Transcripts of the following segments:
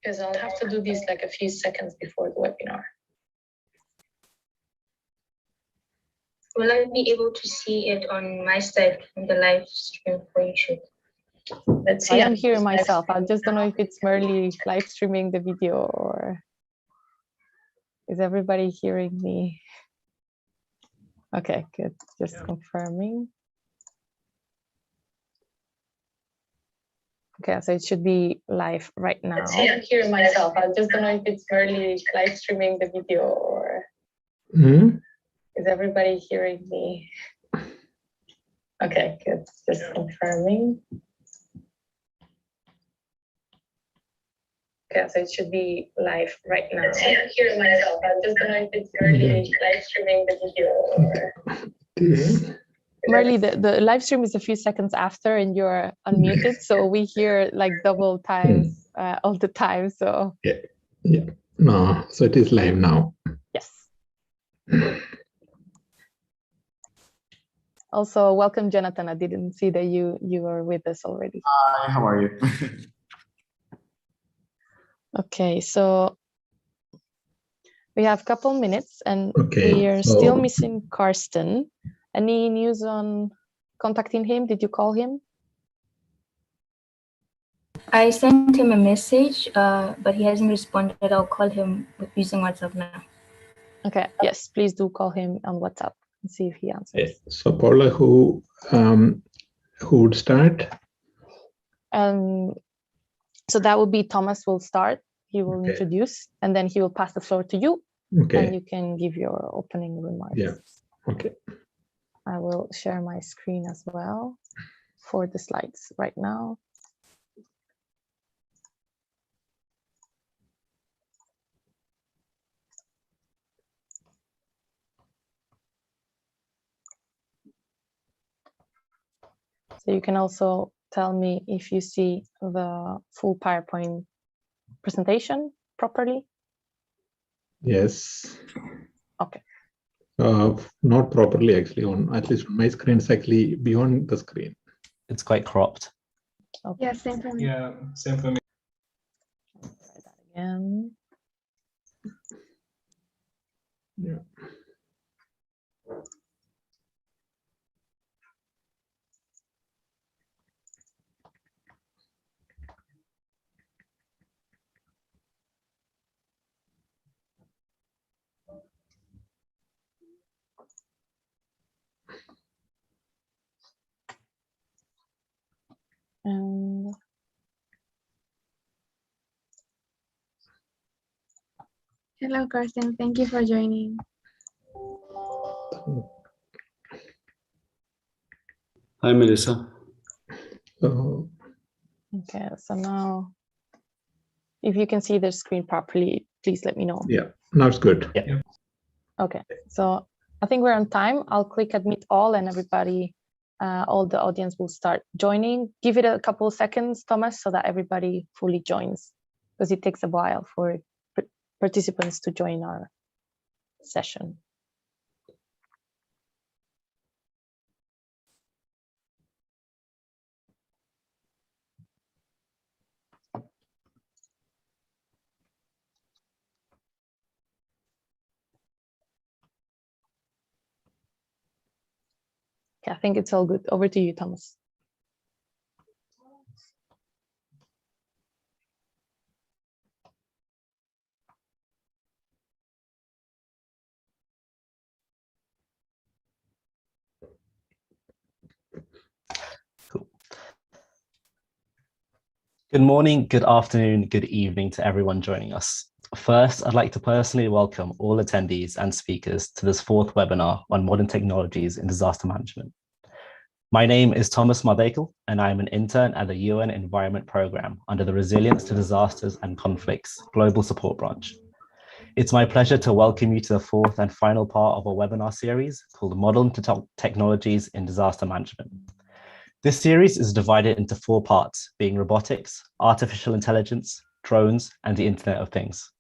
because I'll have to do this like a few seconds before the webinar. Will I be able to see it on my side from the live stream for YouTube? Let's see. I am here myself. I just don't know if it's merely live streaming the video or is everybody hearing me? Okay, good. Just confirming. Okay, so it should be live right now. Let's see. I'm here myself. I just don't know if it's merely live streaming the video or is everybody hearing me? Okay, good. Just confirming. Okay, so it should be live right now. I'm here myself. I just don't know if it's merely live streaming the video or. Merely, the live stream is a few seconds after and you're unmuted, so we hear like double times all the time. So yeah. No, so it is live now. Yes. Also, welcome, Jonathan. I didn't see that you were with us already. Hi, how are you? Okay, so we have a couple minutes and Okay, we are still missing Karsten. Any news on contacting him? Did you call him? I sent him a message, but he hasn't responded. I'll call him using WhatsApp now. Okay, yes, please do call him on WhatsApp and see if he answers. So Paula, who would start? So that would be Thomas will start. He will introduce, and then he will pass the floor to you, and you can give your opening remarks. Yeah. Okay. I will share my screen as well for the slides right now. So you can also tell me if you see the full PowerPoint presentation properly. Yes. Okay. Not properly, actually. At least on my screen, it's actually beyond the screen. It's quite cropped. Okay. Yeah, same for me. Yeah, same for me. Try that again. Yeah. And Hello, Karsten. Thank you for joining. Hi, Melissa. okay, so now if you can see the screen properly, please let me know. Yeah, now it's good. Yeah. Okay, so I think we're on time. I'll click admit all and everybody, all the audience will start joining. Give it a couple of seconds, Thomas, so that everybody fully joins, because it takes a while for participants to join our session. Okay, I think it's all good. Over to you, Thomas. Cool. Good morning, good afternoon, good evening to everyone joining us. First, I'd like to personally welcome all attendees and speakers to this fourth webinar on modern technologies in disaster management. My name is Thomas Mardekel, and I am an intern at the UN Environment Programme under the Resilience to Disasters and Conflicts Global Support Branch. It's my pleasure to welcome you to the fourth and final part of our webinar series called Modern Technologies in Disaster Management. This series is divided into 4 parts, being robotics, artificial intelligence, drones, and the Internet of Things.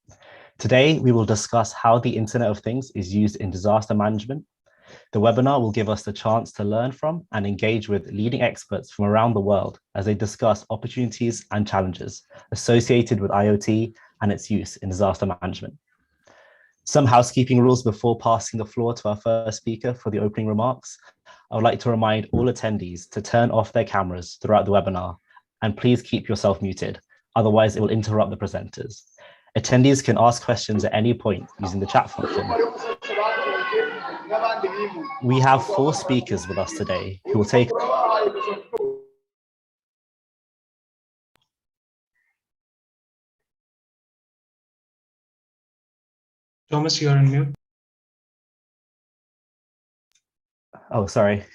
Today, we will discuss how the Internet of Things is used in disaster management, The webinar will give us the chance to learn from and engage with leading experts from around the world as they discuss opportunities and challenges associated with IoT and its use in disaster management. Some housekeeping rules before passing the floor to our first speaker for the opening remarks. I would like to remind all attendees to turn off their cameras throughout the webinar, and please keep yourself muted, otherwise it will interrupt the presenters. Attendees can ask questions at any point using the chat function. We have 4 speakers with us today who will take Thomas, you're on mute. Oh, sorry.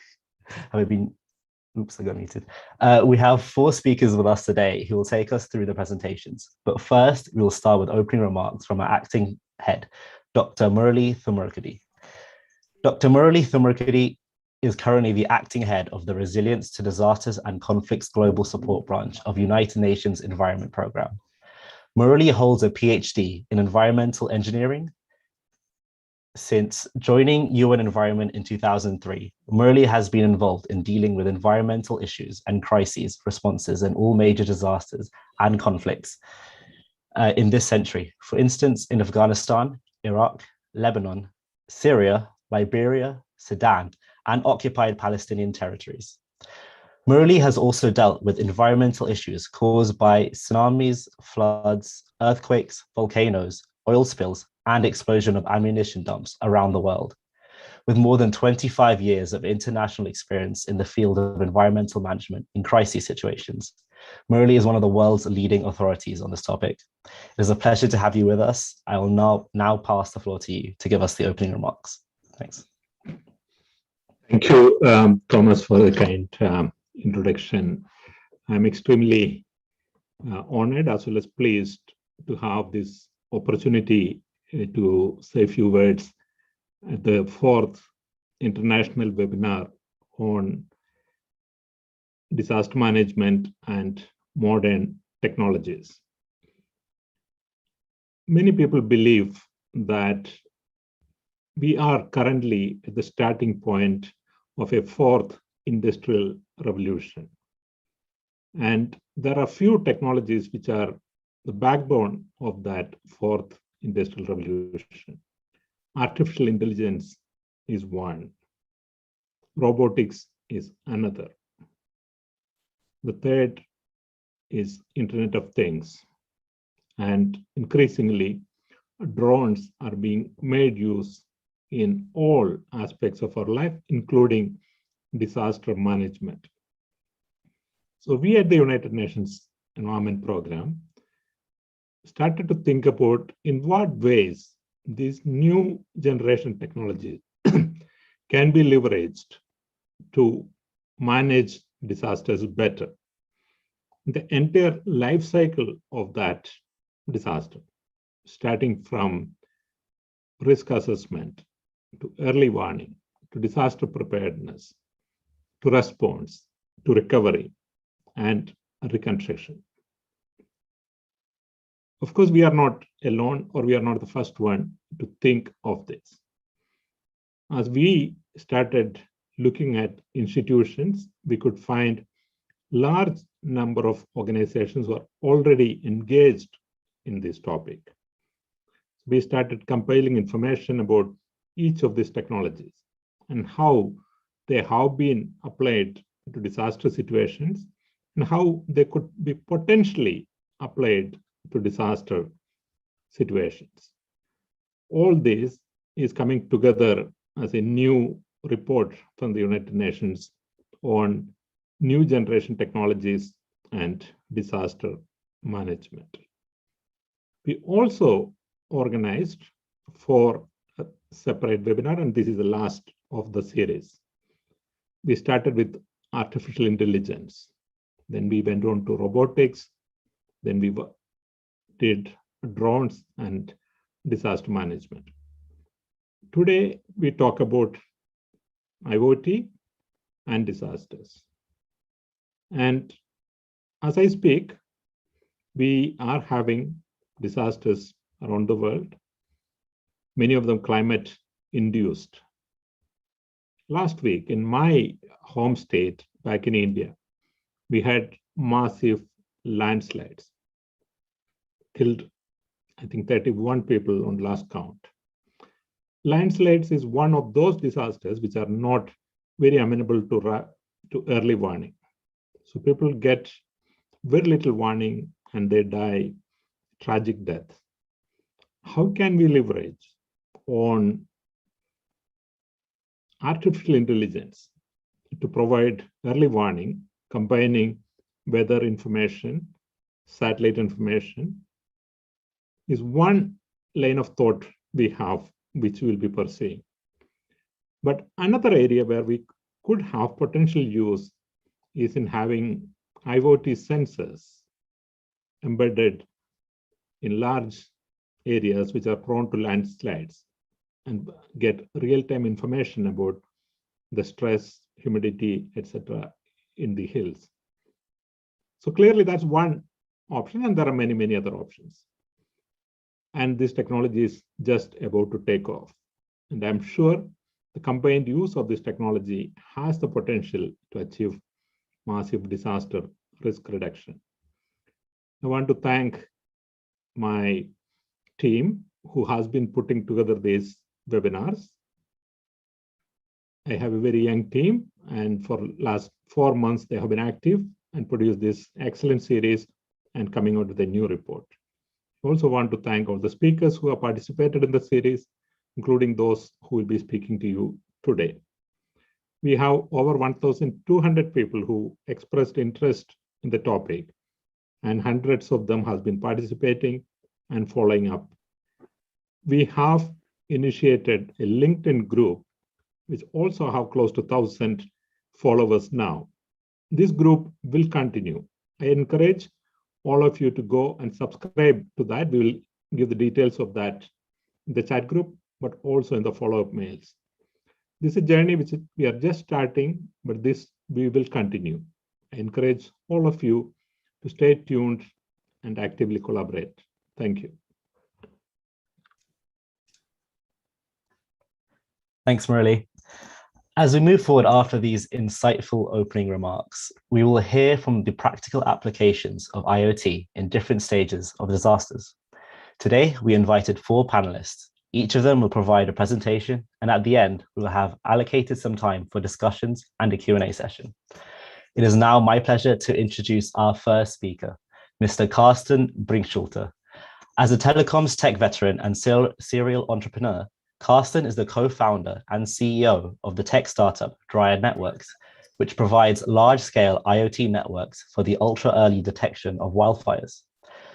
Have I been? Oops, I got muted. We have 4 speakers with us today who will take us through the presentations. But first, we will start with opening remarks from our acting head, Dr. Murali Thumarkudi. Dr. Murali Thumarkudi is currently the acting head of the Resilience to Disasters and Conflicts Global Support Branch of United Nations Environment Programme. Murali holds a PhD in environmental engineering. Since joining UN Environment in 2003, Murali has been involved in dealing with environmental issues and crises responses in all major disasters and conflicts in this century. For instance, in Afghanistan, Iraq, Lebanon, Syria, Liberia, Sudan, and occupied Palestinian territories. Murali has also dealt with environmental issues caused by tsunamis, floods, earthquakes, volcanoes, oil spills, and explosion of ammunition dumps around the world. With more than 25 years of international experience in the field of environmental management in crisis situations, Murali is one of the world's leading authorities on this topic. It is a pleasure to have you with us. I will now pass the floor to you to give us the opening remarks. Thanks. Thank you, Thomas, for the kind introduction. I'm extremely honored as well as pleased to have this opportunity to say a few words at the 4th international webinar on disaster management and modern technologies. Many people believe that we are currently at the starting point of a 4th industrial revolution. And there are few technologies which are the backbone of that 4th industrial revolution. Artificial intelligence is one. Robotics is another. The third is Internet of Things. And increasingly, drones are being made use in all aspects of our life, including disaster management. So we at the United Nations Environment Programme started to think about in what ways these new generation technologies can be leveraged to manage disasters better. The entire life cycle of that disaster, starting from risk assessment, to early warning, to disaster preparedness, to response, to recovery, and reconstruction. Of course, we are not alone, or we are not the first one to think of this. As we started looking at institutions, we could find large number of organizations who are already engaged in this topic. We started compiling information about each of these technologies and how they have been applied to disaster situations and how they could be potentially applied to disaster situations. All this is coming together as a new report from the United Nations on new generation technologies and disaster management. We also organized 4 separate webinar, and this is the last of the series. We started with artificial intelligence, then we went on to robotics, then we did drones and disaster management. Today, we talk about IoT and disasters. And as I speak, we are having disasters around the world, many of them climate induced. last week in my home state back in India, we had massive landslides, killed, I think, 31 people on last count. Landslides is one of those disasters which are not very amenable to early warning. So people get very little warning and they die tragic deaths. How can we leverage on artificial intelligence to provide early warning, combining weather information, satellite information, is one line of thought we have, which we'll be pursuing. But another area where we could have potential use is in having IoT sensors embedded in large areas which are prone to landslides and get real-time information about the stress, humidity, etc. in the hills. So clearly that's one option, and there are many, many other options. And this technology is just about to take off. And I'm sure the combined use of this technology has the potential to achieve massive disaster risk reduction. I want to thank my team who has been putting together these webinars. I have a very young team, and for last 4 months, they have been active and produced this excellent series and coming out with a new report. I also want to thank all the speakers who have participated in the series, including those who will be speaking to you today. We have over 1,200 people who expressed interest in the topic, and hundreds of them have been participating and following up. We have initiated a LinkedIn group, which also have close to 1,000 followers now. This group will continue. I encourage all of you to go and subscribe to that. We will give the details of that in the chat group, but also in the follow-up mails. This is a journey which we are just starting, but this we will continue. I encourage all of you to stay tuned and actively collaborate. Thank you. Thanks, Murali. As we move forward after these insightful opening remarks, we will hear from the practical applications of IoT in different stages of disasters. Today, we invited 4 panelists. Each of them will provide a presentation, and at the end, we will have allocated some time for discussions and a Q&A session. It is now my pleasure to introduce our first speaker, Mr. Carsten Brinkschulte. As a telecoms tech veteran and serial entrepreneur, Carsten is the co-founder and CEO of the tech startup Dryad Networks, which provides large-scale IoT networks for the ultra-early detection of wildfires.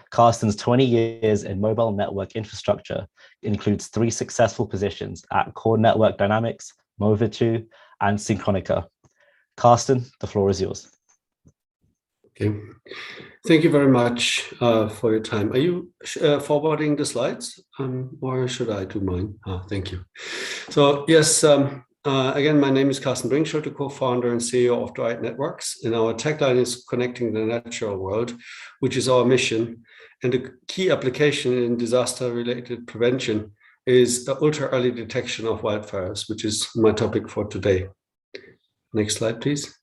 Carsten's 20 years in mobile network infrastructure includes 3 successful positions at Core Network Dynamics, Movitu, and Synchronica. Carsten, the floor is yours. Okay. Thank you very much for your time. Are you forwarding the slides or should I do mine? Thank you. So yes, again, my name is Carsten Brinkschulte, co-founder and CEO of Dryad Networks. And our tagline is connecting the natural world, which is our mission. And the key application in disaster-related prevention is the ultra-early detection of wildfires, which is my topic for today. Next slide, please.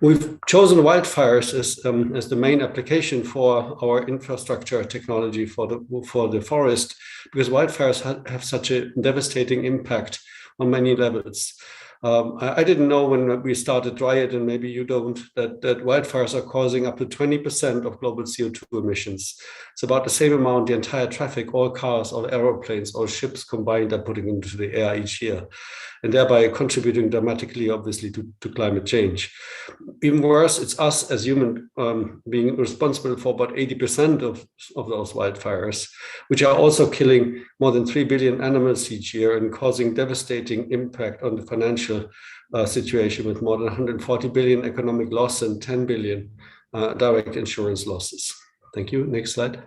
We've chosen wildfires as the main application for our infrastructure technology for the forest, because wildfires have such a devastating impact on many levels. I didn't know when we started Dryad, and maybe you don't, that wildfires are causing up to 20% of global CO2 emissions. It's about the same amount the entire traffic, all cars, all aeroplanes, all ships combined are putting into the air each year, and thereby contributing dramatically, obviously, to climate change. Even worse, it's us as human being responsible for about 80% of those wildfires, which are also killing more than 3 billion animals each year and causing devastating impact on the financial situation with more than 140 billion economic loss and 10 billion direct insurance losses. Thank you. Next slide.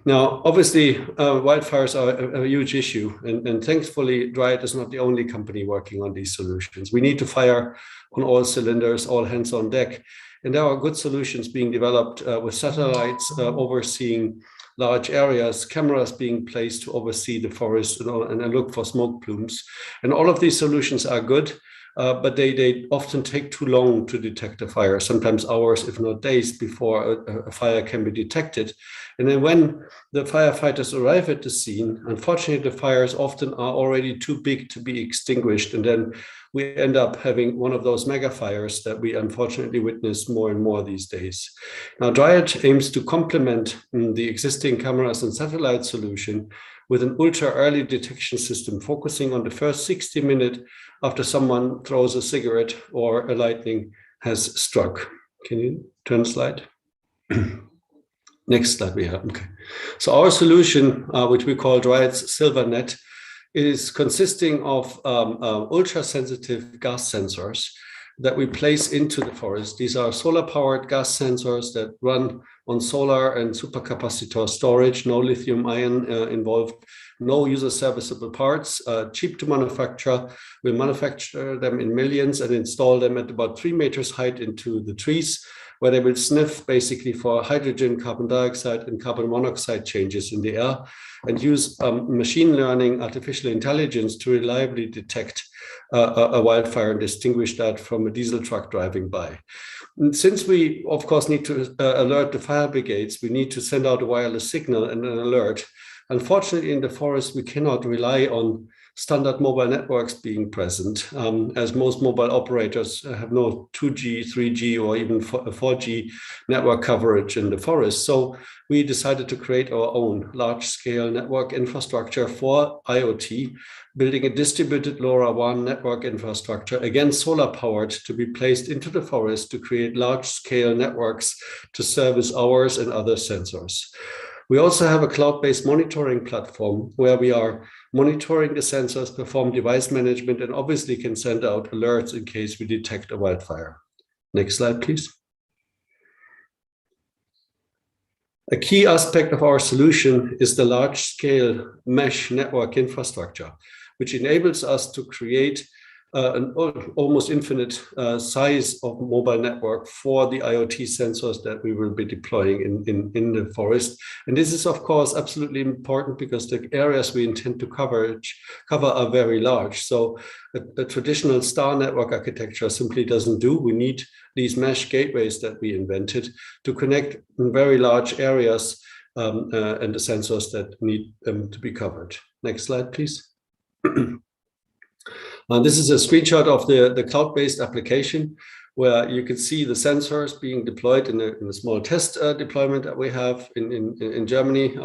Now, obviously, wildfires are a huge issue, and thankfully, Dryad is not the only company working on these solutions. We need to fire on all cylinders, all hands on deck, and there are good solutions being developed with satellites overseeing large areas, cameras being placed to oversee the forest and look for smoke plumes. And all of these solutions are good, but they often take too long to detect a fire, sometimes hours, if not days, before a fire can be detected. And then when the firefighters arrive at the scene, unfortunately, the fires often are already too big to be extinguished. And then we end up having one of those mega fires that we unfortunately witness more and more these days. Now, Dryad aims to complement the existing cameras and satellite solution with an ultra early detection system, focusing on the first 60 minutes after someone throws a cigarette or a lightning has struck. Can you turn the slide? Next slide we have, okay. So our solution, which we call Dryad's SilverNet, is consisting of ultra-sensitive gas sensors that we place into the forest. These are solar-powered gas sensors that run on solar and supercapacitor storage, no lithium ion involved, no user serviceable parts, cheap to manufacture. We manufacture them in millions and install them at about 3 meters height into the trees, where they will sniff basically for hydrogen, carbon dioxide, and carbon monoxide changes in the air, and use machine learning, artificial intelligence to reliably detect a wildfire and distinguish that from a diesel truck driving by. And since we, of course, need to alert the fire brigades, we need to send out a wireless signal and an alert. Unfortunately, in the forest, we cannot rely on standard mobile networks being present, as most mobile operators have no 2G, 3G, or even 4G network coverage in the forest. So we decided to create our own large-scale network infrastructure for IoT, building a distributed LoRaWAN network infrastructure, again solar-powered, to be placed into the forest to create large-scale networks to service ours and other sensors. We also have a cloud-based monitoring platform where we are monitoring the sensors, perform device management, and obviously can send out alerts in case we detect a wildfire. Next slide, please. A key aspect of our solution is the large-scale mesh network infrastructure, which enables us to create an almost infinite size of mobile network for the IoT sensors that we will be deploying in the forest. And this is, of course, absolutely important because the areas we intend to cover are very large. So a traditional star network architecture simply doesn't do. We need these mesh gateways that we invented to connect very large areas and the sensors that need to be covered. Next slide, please. This is a screenshot of the cloud-based application where you can see the sensors being deployed in a small test deployment that we have in Germany.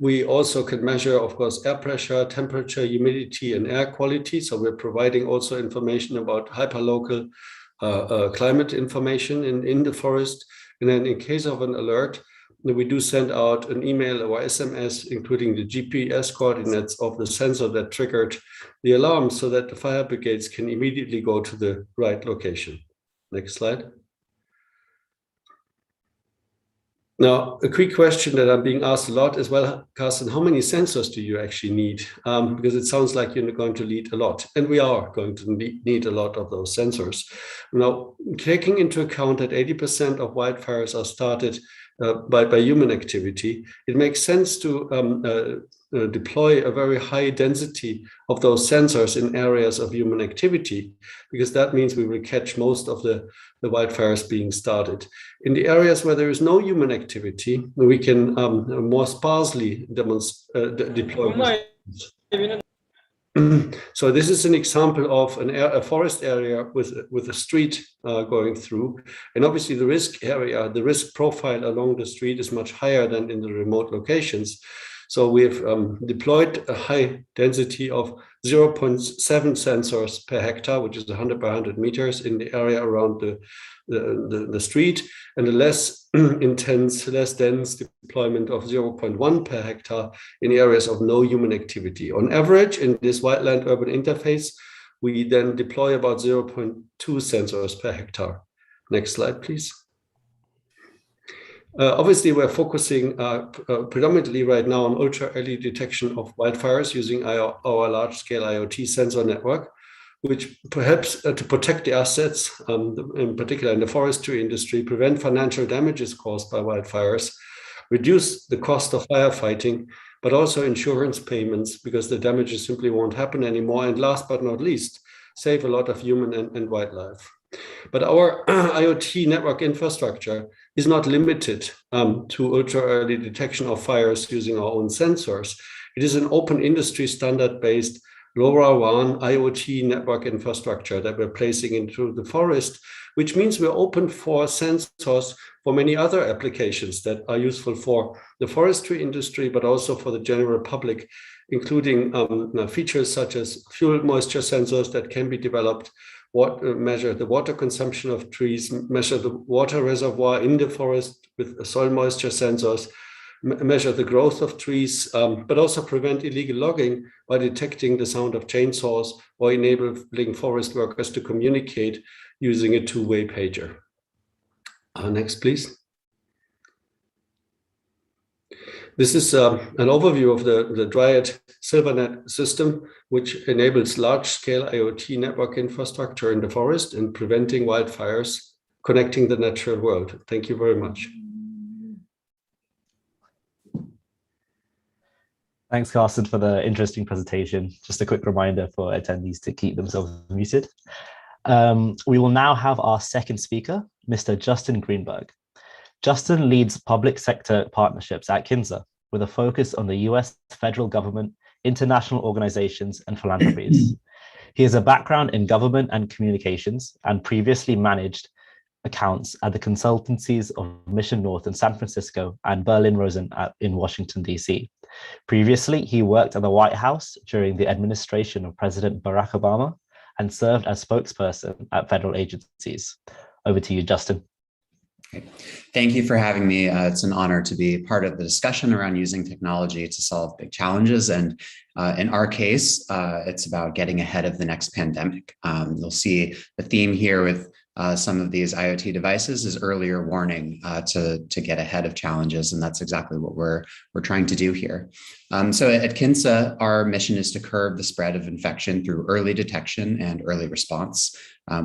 We also can measure, of course, air pressure, temperature, humidity, and air quality. So we're providing also information about hyperlocal climate information in the forest. And then in case of an alert, we do send out an email or SMS, including the GPS coordinates of the sensor that triggered the alarm so that the fire brigades can immediately go to the right location. Next slide. Now, a quick question that I'm being asked a lot is, well, Carsten, how many sensors do you actually need? Because it sounds like you're going to need a lot, and we are going to need a lot of those sensors. Now, taking into account that 80% of wildfires are started by human activity, it makes sense to deploy a very high density of those sensors in areas of human activity, because that means we will catch most of the wildfires being started. In the areas where there is no human activity, we can more sparsely deploy. So this is an example of a forest area with a street going through, and obviously the risk profile along the street is much higher than in the remote locations. So we've deployed a high density of 0.7 sensors per hectare, which is 100 by 100 meters in the area around the street, and a less intense, less dense deployment of 0.1 per hectare in areas of no human activity. On average, in this wildland urban interface, we then deploy about 0.2 sensors per hectare. Next slide, please. Obviously, we're focusing predominantly right now on ultra early detection of wildfires using our large-scale IoT sensor network, which perhaps to protect the assets, in particular in the forestry industry, prevent financial damages caused by wildfires, reduce the cost of firefighting, but also insurance payments because the damages simply won't happen anymore. And last but not least, save a lot of human and wildlife. But our IoT network infrastructure is not limited to ultra-early detection of fires using our own sensors. It is an open industry standard-based LoRaWAN IoT network infrastructure that we're placing into the forest, which means we're open for sensors for many other applications that are useful for the forestry industry, but also for the general public, including features such as fuel moisture sensors that can be developed, measure the water consumption of trees, measure the water reservoir in the forest with soil moisture sensors, measure the growth of trees, but also prevent illegal logging by detecting the sound of chainsaws or enabling forest workers to communicate using a two-way pager. Next, please. This is an overview of the Dryad SilverNet system, which enables large-scale IoT network infrastructure in the forest and preventing wildfires, connecting the natural world. Thank you very much. Thanks, Carsten, for the interesting presentation. Just a quick reminder for attendees to keep themselves muted. We will now have our second speaker, Mr. Justin Greenberg. Justin leads public sector partnerships at Kinsa with a focus on the US federal government, international organizations, and philanthropies. He has a background in government and communications and previously managed accounts at the consultancies of Mission North in San Francisco and Berlin Rosen in Washington, DC. Previously, he worked at the White House during the administration of President Barack Obama and served as spokesperson at federal agencies. Over to you, Justin. Thank you for having me. It's an honor to be part of the discussion around using technology to solve big challenges. And in our case, it's about getting ahead of the next pandemic. You'll see the theme here with some of these IoT devices is earlier warning to get ahead of challenges. And that's exactly what we're trying to do here. So at Kinsa, our mission is to curb the spread of infection through early detection and early response.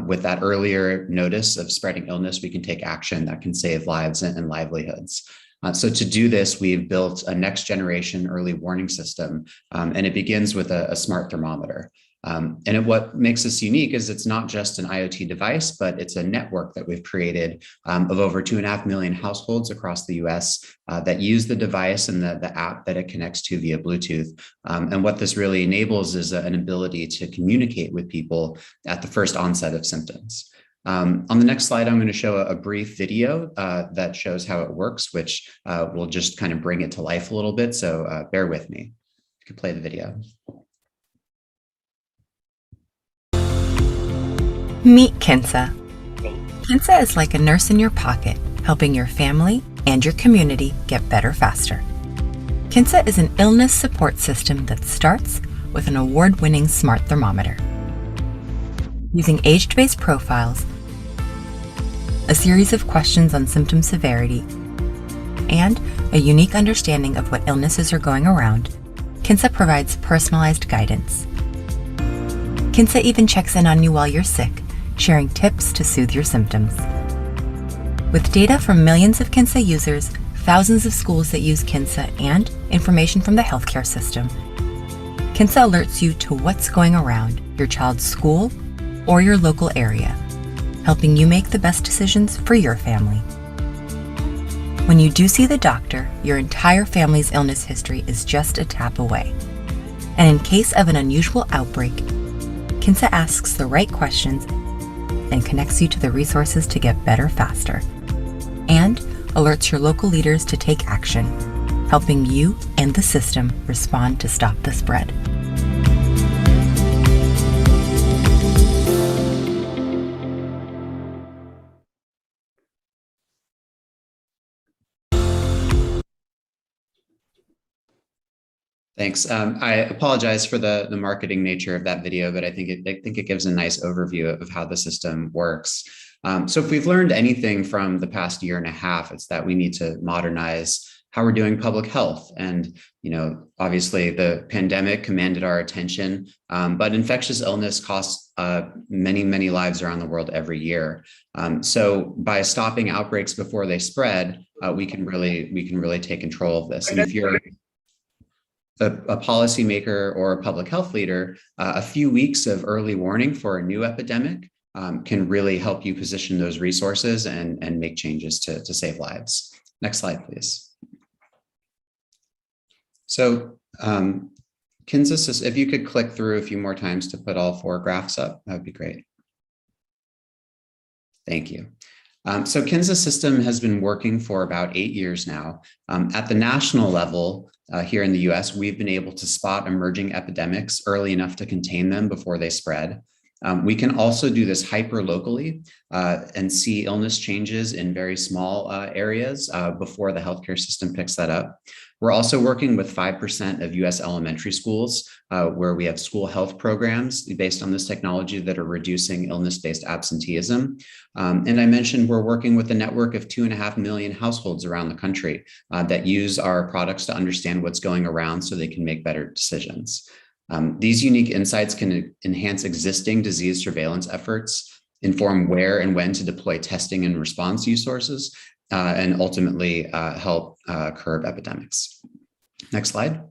With that earlier notice of spreading illness, we can take action that can save lives and livelihoods. So to do this, we've built a next generation early warning system, and it begins with a smart thermometer. And what makes us unique is it's not just an IoT device, but it's a network that we've created of over 2.5 million households across the US that use the device and the app that it connects to via Bluetooth. And what this really enables is an ability to communicate with people at the first onset of symptoms. On the next slide, I'm going to show a brief video that shows how it works, which will just kind of bring it to life a little bit. So bear with me. You can play the video. Meet Kinsa. Kinsa is like a nurse in your pocket, helping your family and your community get better faster. Kinsa is an illness support system that starts with an award-winning smart thermometer. Using age-based profiles, a series of questions on symptom severity, and a unique understanding of what illnesses are going around, Kinsa provides personalized guidance. Kinsa even checks in on you while you're sick, sharing tips to soothe your symptoms. With data from millions of Kinsa users, thousands of schools that use Kinsa, and information from the healthcare system, Kinsa alerts you to what's going around your child's school or your local area, helping you make the best decisions for your family. When you do see the doctor, your entire family's illness history is just a tap away. And in case of an unusual outbreak, Kinsa asks the right questions and connects you to the resources to get better faster, and alerts your local leaders to take action, helping you and the system respond to stop the spread. Thanks. I apologize for the marketing nature of that video, but I think it gives a nice overview of how the system works. So if we've learned anything from the past year and a half, it's that we need to modernize how we're doing public health. And, obviously the pandemic commanded our attention, but infectious illness costs many, many lives around the world every year. So by stopping outbreaks before they spread, we can really take control of this. And if you're a policymaker or a public health leader, a few weeks of early warning for a new epidemic can really help you position those resources and make changes to save lives. Next slide, please. So Kinza, if you could click through a few more times to put all 4 graphs up, that would be great. Thank you. So Kinza system has been working for about 8 years now. At the national level, here in the US, we've been able to spot emerging epidemics early enough to contain them before they spread. We can also do this hyper locally and see illness changes in very small areas before the healthcare system picks that up. We're also working with 5% of US elementary schools where we have school health programs based on this technology that are reducing illness-based absenteeism. And I mentioned we're working with a network of 2.5 million households around the country that use our products to understand what's going around so they can make better decisions. These unique insights can enhance existing disease surveillance efforts, inform where and when to deploy testing and response resources, and ultimately help curb epidemics. Next slide.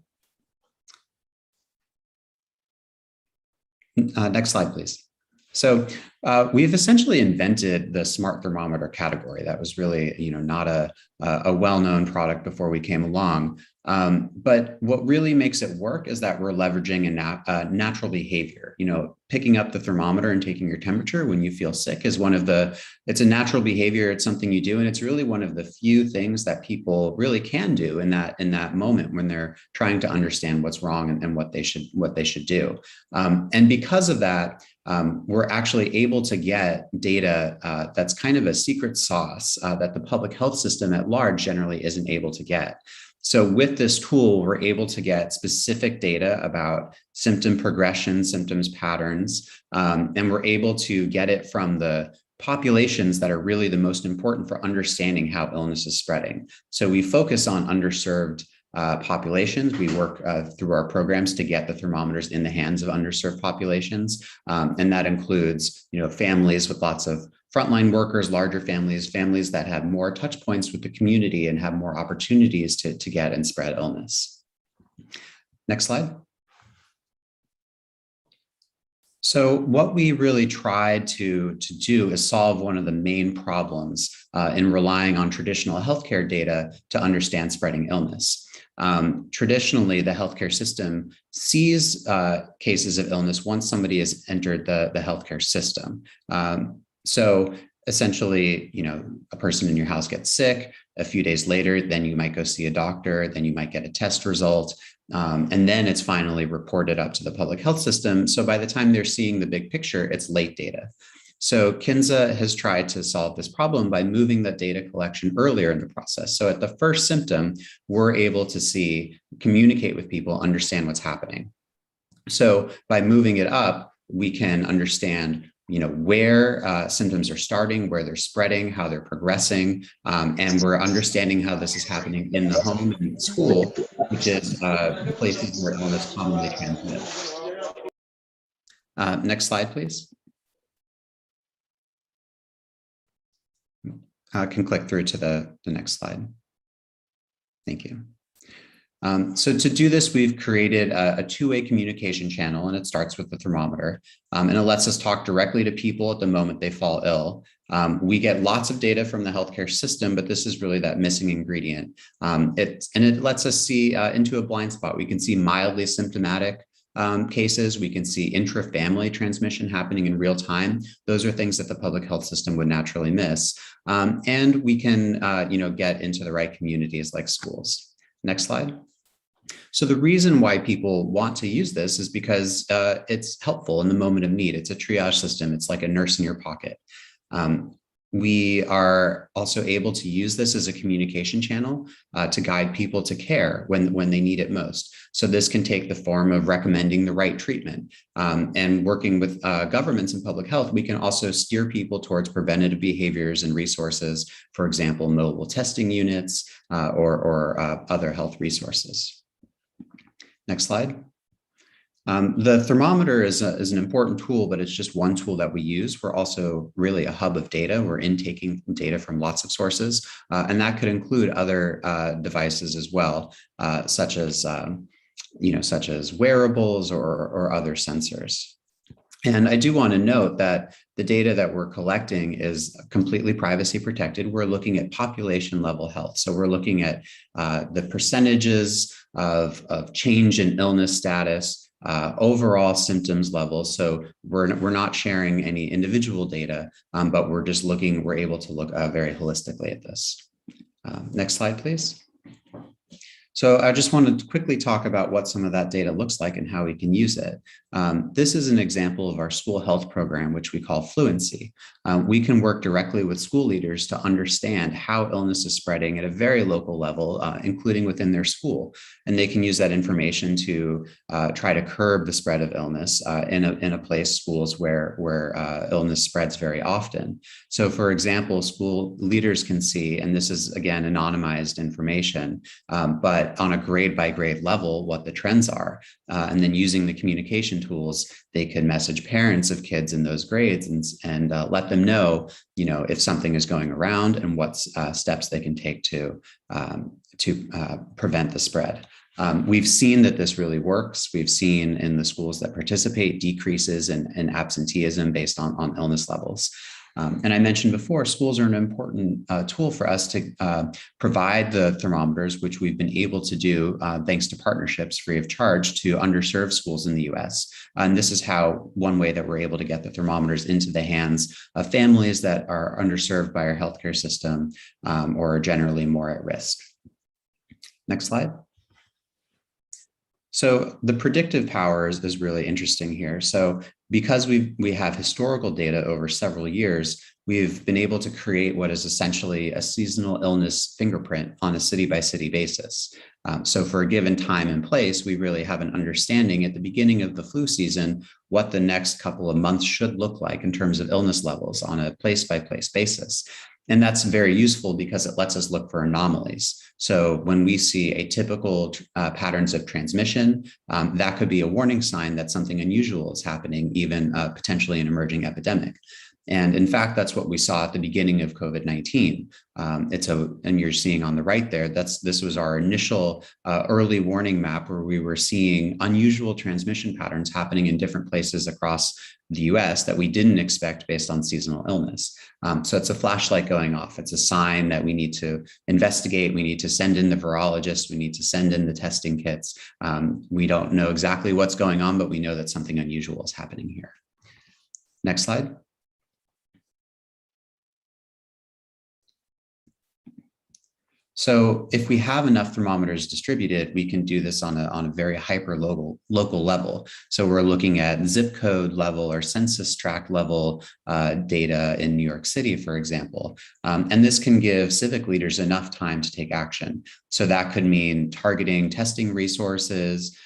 Next slide, please. So we've essentially invented the smart thermometer category. That was really, not a well-known product before we came along. But what really makes it work is that we're leveraging a natural behavior. Picking up the thermometer and taking your temperature when you feel sick is it's a natural behavior. It's something you do, and it's really one of the few things that people really can do in that moment when they're trying to understand what's wrong and what they should do. And because of that, we're actually able to get data that's kind of a secret sauce that the public health system at large generally isn't able to get. So with this tool, we're able to get specific data about symptom progression, symptoms patterns, and we're able to get it from the populations that are really the most important for understanding how illness is spreading. So we focus on underserved populations. We work through our programs to get the thermometers in the hands of underserved populations. And that includes, families with lots of frontline workers, larger families that have more touch points with the community and have more opportunities to get and spread illness. Next slide. So what we really tried to do is solve one of the main problems in relying on traditional healthcare data to understand spreading illness. Traditionally, the healthcare system sees cases of illness once somebody has entered the healthcare system. So essentially, a person in your house gets sick, a few days later, then you might go see a doctor, then you might get a test result, and then it's finally reported up to the public health system. So by the time they're seeing the big picture, it's late data. So Kinza has tried to solve this problem by moving the data collection earlier in the process. So at the first symptom, we're able to communicate with people, understand what's happening. So by moving it up, we can understand where symptoms are starting, where they're spreading, how they're progressing, and we're understanding how this is happening in the home and school, which is places where illness commonly transmits. Next slide, please. Can click through to the next slide. Thank you. So to do this, we've created a two-way communication channel, and it starts with the thermometer, and it lets us talk directly to people at the moment they fall ill. We get lots of data from the healthcare system, but this is really that missing ingredient. It lets us see into a blind spot. We can see mildly symptomatic cases. We can see intra-family transmission happening in real time. Those are things that the public health system would naturally miss. And we can get into the right communities like schools. Next slide. So the reason why people want to use this is because it's helpful in the moment of need. It's a triage system. It's like a nurse in your pocket. we are also able to use this as a communication channel to guide people to care when they need it most. So this can take the form of recommending the right treatment. And working with governments and public health, we can also steer people towards preventative behaviors and resources, for example, mobile testing units or other health resources. Next slide. The thermometer is an important tool, but it's just one tool that we use. We're also really a hub of data. We're intaking data from lots of sources, and that could include other devices as well, such as wearables or other sensors. And I do want to note that the data that we're collecting is completely privacy protected. We're looking at population level health. So we're looking at the percentages of change in illness status, overall symptoms levels. So we're not sharing any individual data, but we're able to look very holistically at this. Next slide, please. So I just wanted to quickly talk about what some of that data looks like and how we can use it. This is an example of our school health program, which we call Fluency. We can work directly with school leaders to understand how illness is spreading at a very local level, including within their school. And they can use that information to try to curb the spread of illness in a place, schools where illness spreads very often. So for example, school leaders can see, and this is again, anonymized information, but on a grade by grade level, what the trends are. And then using the communication tools, they can message parents of kids in those grades and let them know, if something is going around and what steps they can take to prevent the spread. We've seen that this really works. We've seen in the schools that participate decreases in absenteeism based on illness levels. And I mentioned before, schools are an important tool for us to provide the thermometers, which we've been able to do thanks to partnerships free of charge to underserved schools in the US. And this is one way that we're able to get the thermometers into the hands of families that are underserved by our healthcare system or are generally more at risk. Next slide. So the predictive powers is really interesting here. So because we have historical data over several years, we've been able to create what is essentially a seasonal illness fingerprint on a city-by-city basis. So for a given time and place, we really have an understanding at the beginning of the flu season what the next couple of months should look like in terms of illness levels on a place-by-place basis. And that's very useful because it lets us look for anomalies. So when we see atypical patterns of transmission, that could be a warning sign that something unusual is happening, even potentially an emerging epidemic. And in fact, that's what we saw at the beginning of COVID-19. And you're seeing on the right there, this was our initial early warning map where we were seeing unusual transmission patterns happening in different places across the US that we didn't expect based on seasonal illness. So it's a flashlight going off. It's a sign that we need to investigate. We need to send in the virologist. We need to send in the testing kits. We don't know exactly what's going on, but we know that something unusual is happening here. Next slide. So if we have enough thermometers distributed, we can do this on a very hyper local level. So we're looking at zip code level or census tract level data in New York City, for example. And this can give civic leaders enough time to take action. So that could mean targeting testing resources,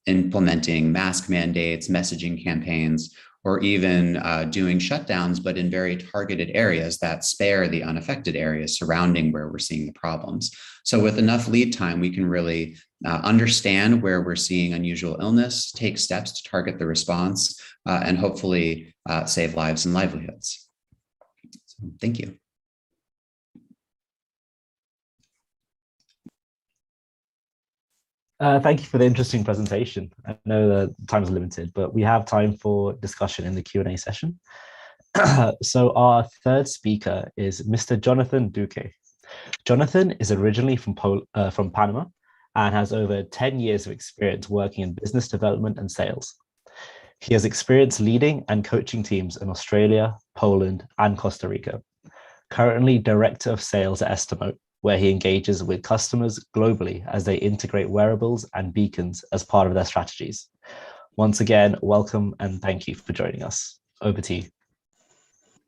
implementing mask mandates, messaging campaigns, or even doing shutdowns, but in very targeted areas that spare the unaffected areas surrounding where we're seeing the problems. So with enough lead time, we can really understand where we're seeing unusual illness, take steps to target the response, and hopefully save lives and livelihoods. So, thank you. Thank you for the interesting presentation. I know the time is limited, but we have time for discussion in the Q&A session. So our third speaker is Mr. Jonathan Duque. Jonathan is originally from Panama and has over 10 years of experience working in business development and sales. He has experience leading and coaching teams in Australia, Poland, and Costa Rica. Currently Director of Sales at Estimote, where he engages with customers globally as they integrate wearables and beacons as part of their strategies. Once again, welcome and thank you for joining us. Over to you.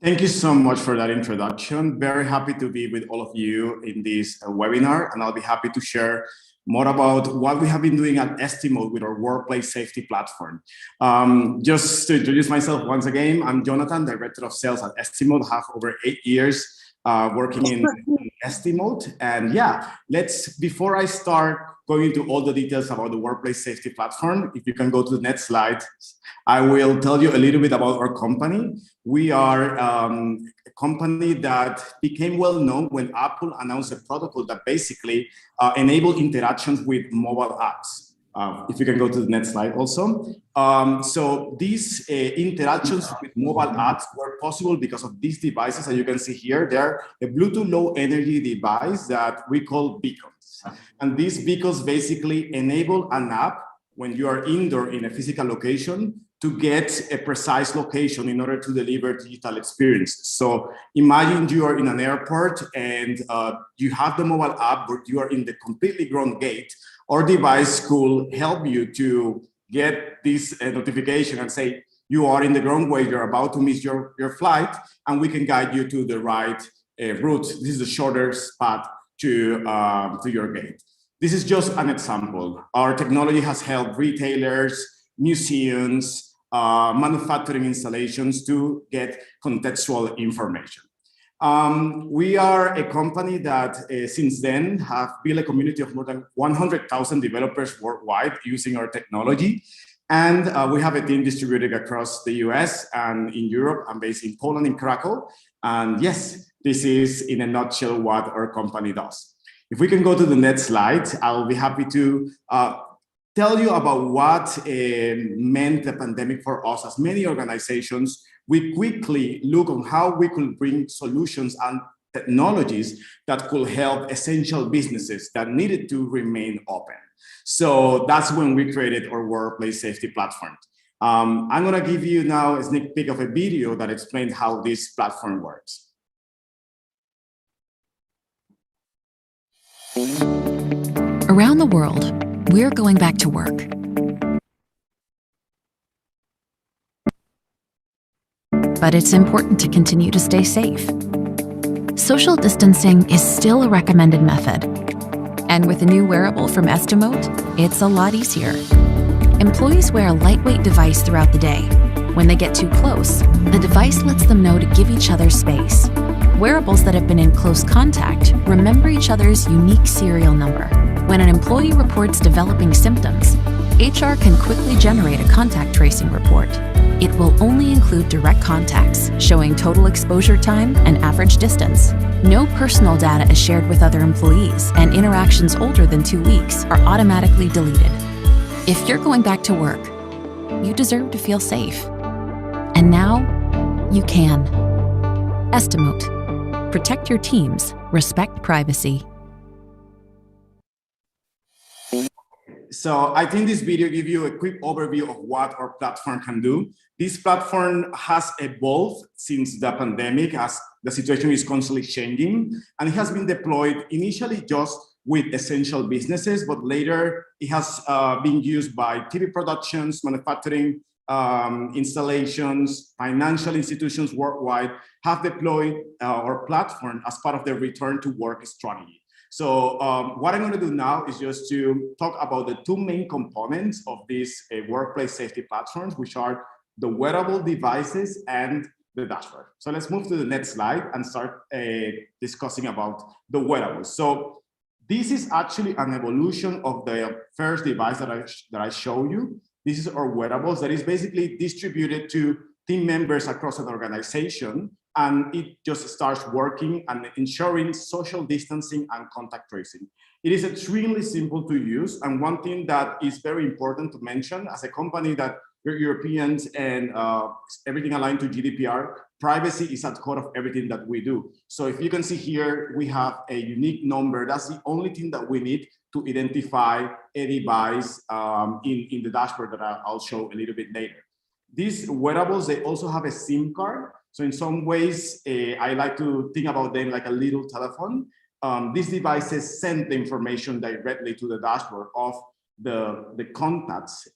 Thank you so much for that introduction. Very happy to be with all of you in this webinar, and I'll be happy to share more about what we have been doing at Estimote with our workplace safety platform. Just to introduce myself once again, I'm Jonathan, Director of Sales at Estimote. I have over 8 years working in Estimote. And yeah, before I start going into all the details about the workplace safety platform, if you can go to the next slide, I will tell you a little bit about our company. We are a company that became well known when Apple announced a protocol that basically enabled interactions with mobile apps. If you can go to the next slide also. So these interactions with mobile apps were possible because of these devices, as you can see here. They're a Bluetooth low energy device that we call beacons. And these beacons basically enable an app when you are indoor in a physical location to get a precise location in order to deliver digital experiences. So imagine you are in an airport and you have the mobile app, but you are in the completely grown gate. Our device could help you to get this notification and say, you are in the ground way, you're about to miss your flight, and we can guide you to the right route. This is the shortest path to your gate. This is just an example. Our technology has helped retailers, museums, manufacturing installations to get contextual information. We are a company that since then have built a community of more than 100,000 developers worldwide using our technology. And we have a team distributed across the US and in Europe. I'm based in Poland, in Krakow. And yes, this is in a nutshell what our company does. If we can go to the next slide, I'll be happy to tell you about what meant the pandemic for us. As many organizations, we quickly look on how we could bring solutions and technologies that could help essential businesses that needed to remain open. So that's when we created our workplace safety platform. I'm gonna give you now a sneak peek of a video that explains how this platform works. Around the world, we're going back to work. But it's important to continue to stay safe. Social distancing is still a recommended method. And with a new wearable from Estimote, it's a lot easier. Employees wear a lightweight device throughout the day. When they get too close, the device lets them know to give each other space. Wearables that have been in close contact remember each other's unique serial number. When an employee reports developing symptoms, HR can quickly generate a contact tracing report. It will only include direct contacts, showing total exposure time and average distance. No personal data is shared with other employees, and interactions older than 2 weeks are automatically deleted. If you're going back to work, you deserve to feel safe. And now, you can. Estimote. Protect your teams, respect privacy. So I think this video gives you a quick overview of what our platform can do. This platform has evolved since the pandemic as the situation is constantly changing, and it has been deployed initially just with essential businesses, but later it has been used by TV productions, manufacturing, installations, financial institutions worldwide have deployed our platform as part of their return to work strategy. So what I'm going to do now is just to talk about the two main components of this workplace safety platforms, which are the wearable devices and the dashboard. So let's move to the next slide and start discussing about the wearables. So this is actually an evolution of the first device that I showed you. This is our wearables that is basically distributed to team members across an organization, and it just starts working and ensuring social distancing and contact tracing. It is extremely simple to use, and one thing that is very important to mention, as a company that we're Europeans and everything aligned to GDPR, privacy is at the core of everything that we do. So if you can see here, we have a unique number. That's the only thing that we need to identify a device in the dashboard that I'll show a little bit later. These wearables, they also have a SIM card. So in some ways, I like to think about them like a little telephone. These devices send the information directly to the dashboard of the contacts.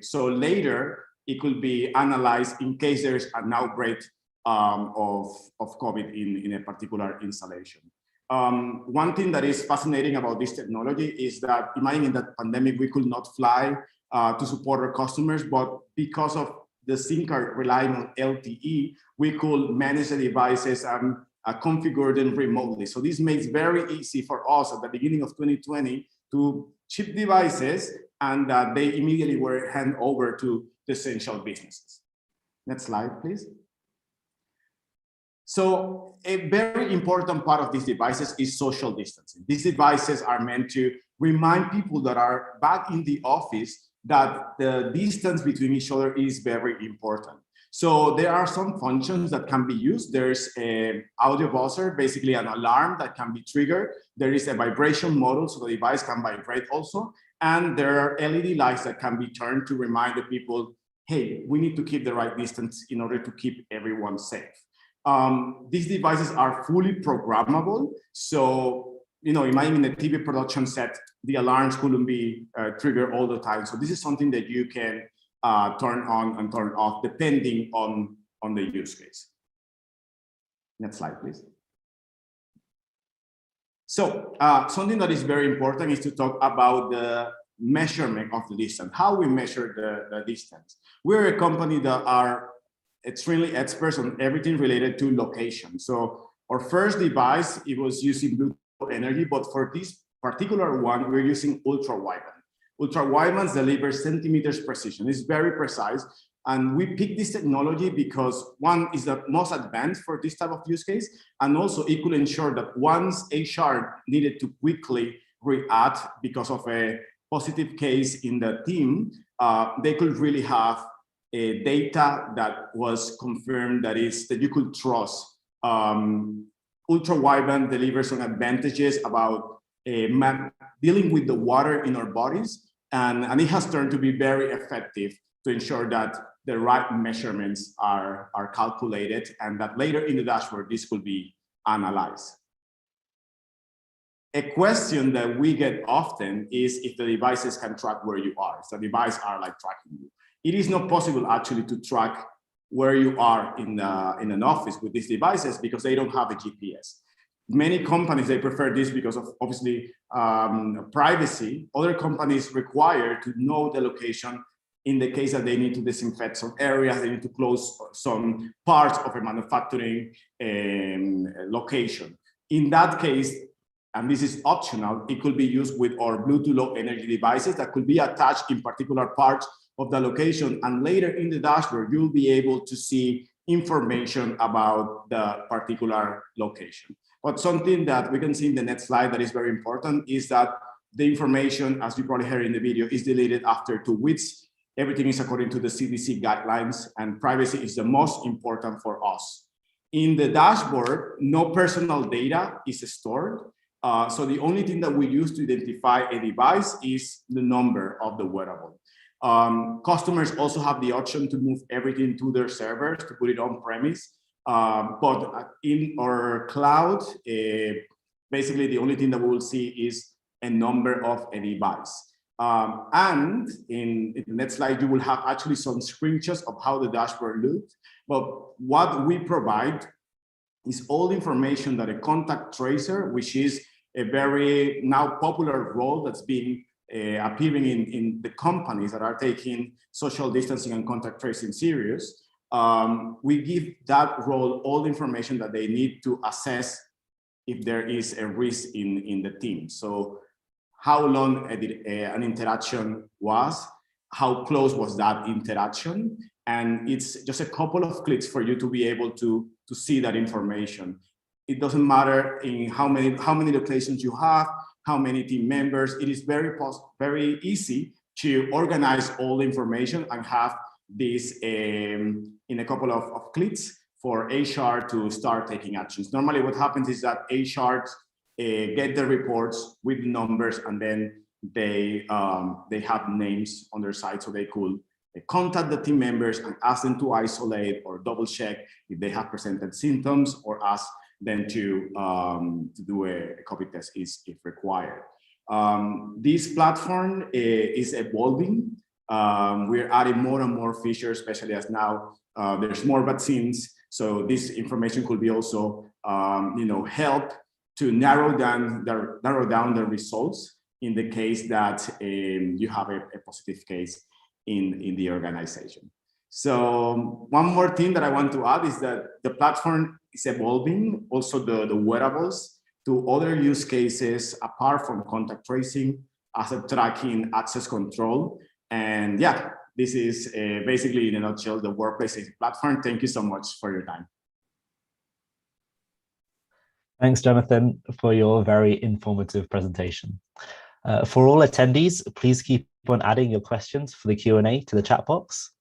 So later, it could be analyzed in case there's an outbreak of COVID in a particular installation. One thing that is fascinating about this technology is that, imagine in that pandemic, we could not fly to support our customers, but because of the SIM card relying on LTE, we could manage the devices and configure them remotely. So this makes very easy for us at the beginning of 2020 to ship devices, and they immediately were handed over to the essential businesses. Next slide, please. So a very important part of these devices is social distancing. These devices are meant to remind people that are back in the office that the distance between each other is very important. So there are some functions that can be used. There's an audio buzzer, basically an alarm that can be triggered. There is a vibration model, so the device can vibrate also. And there are LED lights that can be turned to remind the people, hey, we need to keep the right distance in order to keep everyone safe. These devices are fully programmable. So, you know, imagine in a TV production set, the alarms couldn't be triggered all the time. So this is something that you can turn on and turn off depending on the use case. Next slide, please. So something that is very important is to talk about the measurement of the distance, how we measure the distance. We're a company that are extremely experts on everything related to location. So our first device, it was using Bluetooth energy, but for this particular one, we're using ultra-wideband. Ultra-wideband delivers centimeters precision. It's very precise. And we picked this technology because one is the most advanced for this type of use case. And also it could ensure that once HR needed to quickly react because of a positive case in the team, they could really have a data that was confirmed that you could trust. Ultra-wideband delivers some advantages about dealing with the water in our bodies. And it has turned to be very effective to ensure that the right measurements are calculated and that later in the dashboard, this could be analyzed. A question that we get often is if the devices can track where you are. So the devices are like tracking you. It is not possible actually to track where you are in an office with these devices because they don't have a GPS. Many companies, they prefer this because of obviously privacy. Other companies require to know the location in the case that they need to disinfect some areas, they need to close some parts of a manufacturing location. In that case, and this is optional, it could be used with our Bluetooth low energy devices that could be attached in particular parts of the location. And later in the dashboard, you'll be able to see information about the particular location. But something that we can see in the next slide that is very important is that the information, as you probably heard in the video, is deleted after 2 weeks. Everything is according to the CDC guidelines, and privacy is the most important for us. In the dashboard, no personal data is stored. So the only thing that we use to identify a device is the number of the wearable. Customers also have the option to move everything to their servers, to put it on premise. But in our cloud, basically the only thing that we will see is a number of a device. And in the next slide, you will have actually some screenshots of how the dashboard looked. But what we provide is all the information that a contact tracer, which is a very now popular role that's been appearing in the companies that are taking social distancing and contact tracing serious. We give that role all the information that they need to assess if there is a risk in the team. So how long an interaction was, how close was that interaction, and it's just a couple of clicks for you to be able to see that information. It doesn't matter in how many locations you have, how many team members. It is very easy to organize all the information and have this in a couple of clicks for HR to start taking actions. Normally what happens is that HR get the reports with numbers, and then they have names on their side, so they could contact the team members and ask them to isolate or double check if they have presented symptoms, or ask them to do a COVID test if required. This platform is evolving. We're adding more and more features, especially as now there's more vaccines. So this information could be also, help to narrow down the results in the case that you have a positive case in the organization. So one more thing that I want to add is that the platform is evolving also the wearables to other use cases apart from contact tracing, asset tracking, access control. And yeah, this is basically in a nutshell, the workplace safety platform. Thank you so much for your time. Thanks, Jonathan, for your very informative presentation. For all attendees, please keep on adding your questions for the Q&A to the chat box.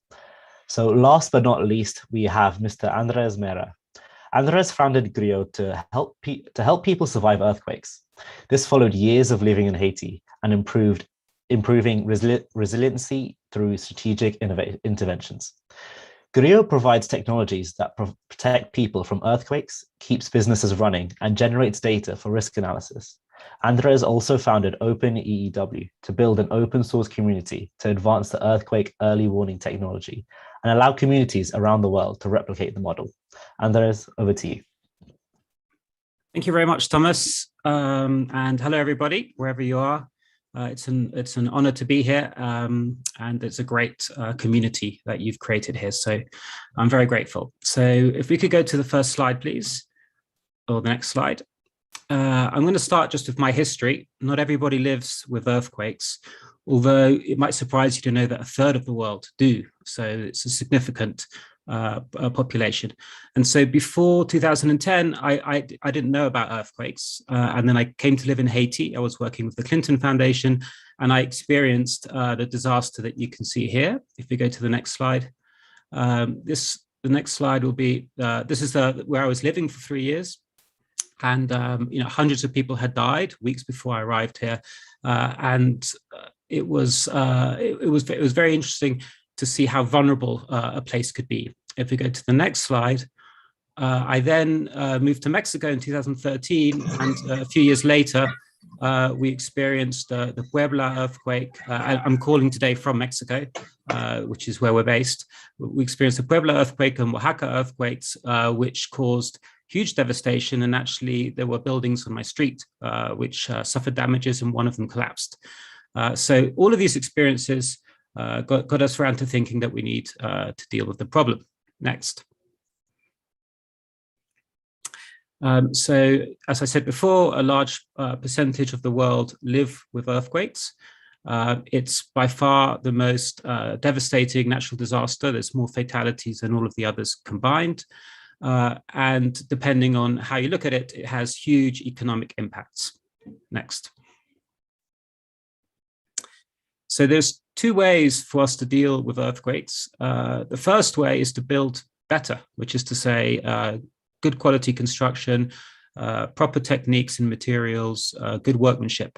So last but not least, we have Mr. Andres Mera. Andres founded Griot to help people survive earthquakes. This followed years of living in Haiti and improving resiliency through strategic interventions. Griot provides technologies that protect people from earthquakes, keeps businesses running, and generates data for risk analysis. Andres also founded OpenEEW to build an open source community to advance the earthquake early warning technology and allow communities around the world to replicate the model. Andres, over to you. Thank you very much, Thomas. And hello, everybody, wherever you are. It's an honor to be here, and it's a great community that you've created here. So I'm very grateful. So if we could go to the first slide, please, or the next slide. I'm going to start just with my history. Not everybody lives with earthquakes, although it might surprise you to know that a third of the world do. So it's a significant population. And so before 2010, I didn't know about earthquakes. And then I came to live in Haiti. I was working with the Clinton Foundation, and I experienced the disaster that you can see here. If we go to the next slide, the next slide will be, this is where I was living for 3 years. And hundreds of people had died weeks before I arrived here, and it was very interesting to see how vulnerable a place could be. If we go to the next slide, I then moved to Mexico in 2013, and a few years later, we experienced the Puebla earthquake. I'm calling today from Mexico, which is where we're based. We experienced the Puebla earthquake and Oaxaca earthquakes, which caused huge devastation, and actually there were buildings on my street which suffered damages, and one of them collapsed. So all of these experiences got us around to thinking that we need to deal with the problem. Next. So as I said before, a large percentage of the world live with earthquakes. It's by far the most devastating natural disaster. There's more fatalities than all of the others combined. And depending on how you look at it, it has huge economic impacts. Next. So there's two ways for us to deal with earthquakes. The first way is to build better, which is to say good quality construction, proper techniques and materials, good workmanship.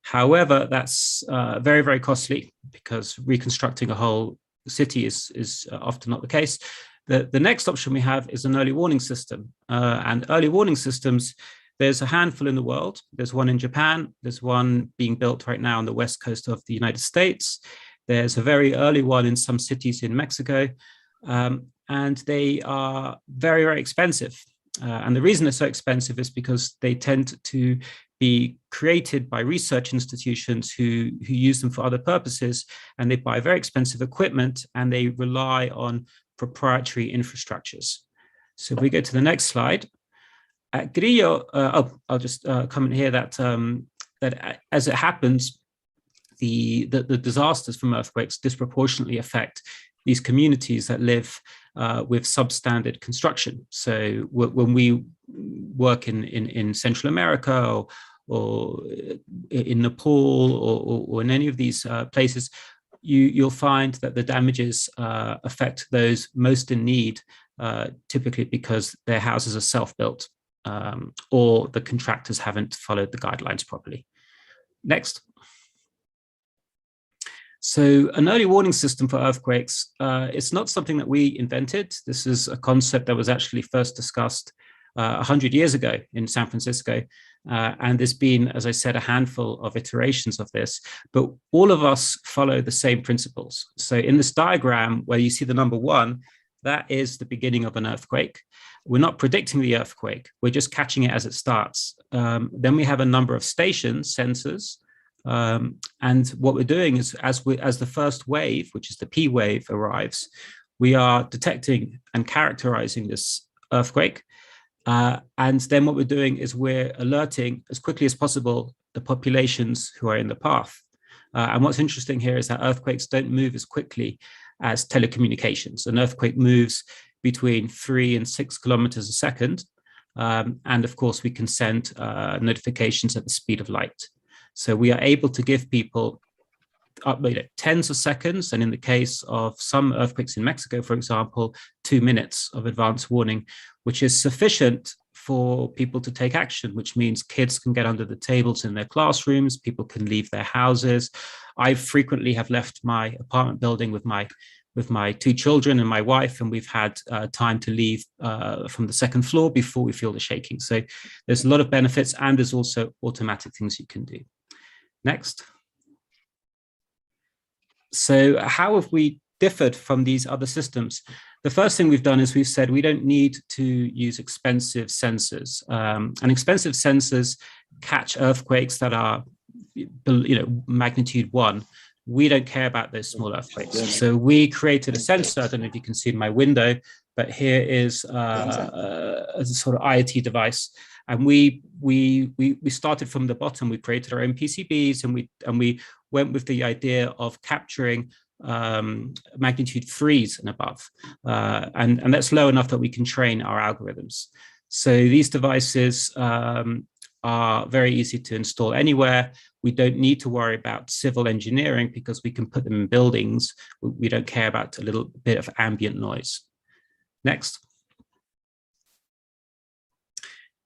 However, that's very, very costly because reconstructing a whole city is often not the case. The next option we have is an early warning system. And early warning systems, there's a handful in the world. There's one in Japan. There's one being built right now on the west coast of the United States. There's a very early one in some cities in Mexico. And they are very, very expensive. And the reason they're so expensive is because they tend to be created by research institutions who use them for other purposes, and they buy very expensive equipment, and they rely on proprietary infrastructures. So if we go to the next slide, at Grillo, I'll just comment here that that as it happens, the disasters from earthquakes disproportionately affect these communities that live with substandard construction. So when we work in Central America or in Nepal or in any of these places, you'll find that the damages affect those most in need, typically because their houses are self-built or the contractors haven't followed the guidelines properly. Next. So an early warning system for earthquakes, it's not something that we invented. This is a concept that was actually first discussed 100 years ago in San Francisco. And there's been, as I said, a handful of iterations of this, but all of us follow the same principles. So in this diagram where you see the number 1, that is the beginning of an earthquake. We're not predicting the earthquake, we're just catching it as it starts. Then we have a number of stations, sensors, and what we're doing is as the first wave, which is the P wave, arrives, we are detecting and characterizing this earthquake. And then what we're doing is we're alerting as quickly as possible the populations who are in the path. And what's interesting here is that earthquakes don't move as quickly as telecommunications. An earthquake moves between 3 and 6 kilometers a second. And of course, we can send notifications at the speed of light. So we are able to give people tens of seconds, and in the case of some earthquakes in Mexico, for example, 2 minutes of advance warning, which is sufficient for people to take action, which means kids can get under the tables in their classrooms, people can leave their houses. I frequently have left my apartment building with my 2 children and my wife, and we've had time to leave from the 2nd floor before we feel the shaking. So there's a lot of benefits, and there's also automatic things you can do. Next. So how have we differed from these other systems? The first thing we've done is we've said we don't need to use expensive sensors. And expensive sensors catch earthquakes that are, magnitude 1. We don't care about those small earthquakes. So we created a sensor. I don't know if you can see in my window, but here is a sort of IoT device. And we started from the bottom. We created our own PCBs, and we went with the idea of capturing magnitude 3s and above. And that's low enough that we can train our algorithms. So these devices are very easy to install anywhere. We don't need to worry about civil engineering because we can put them in buildings. We don't care about a little bit of ambient noise. Next.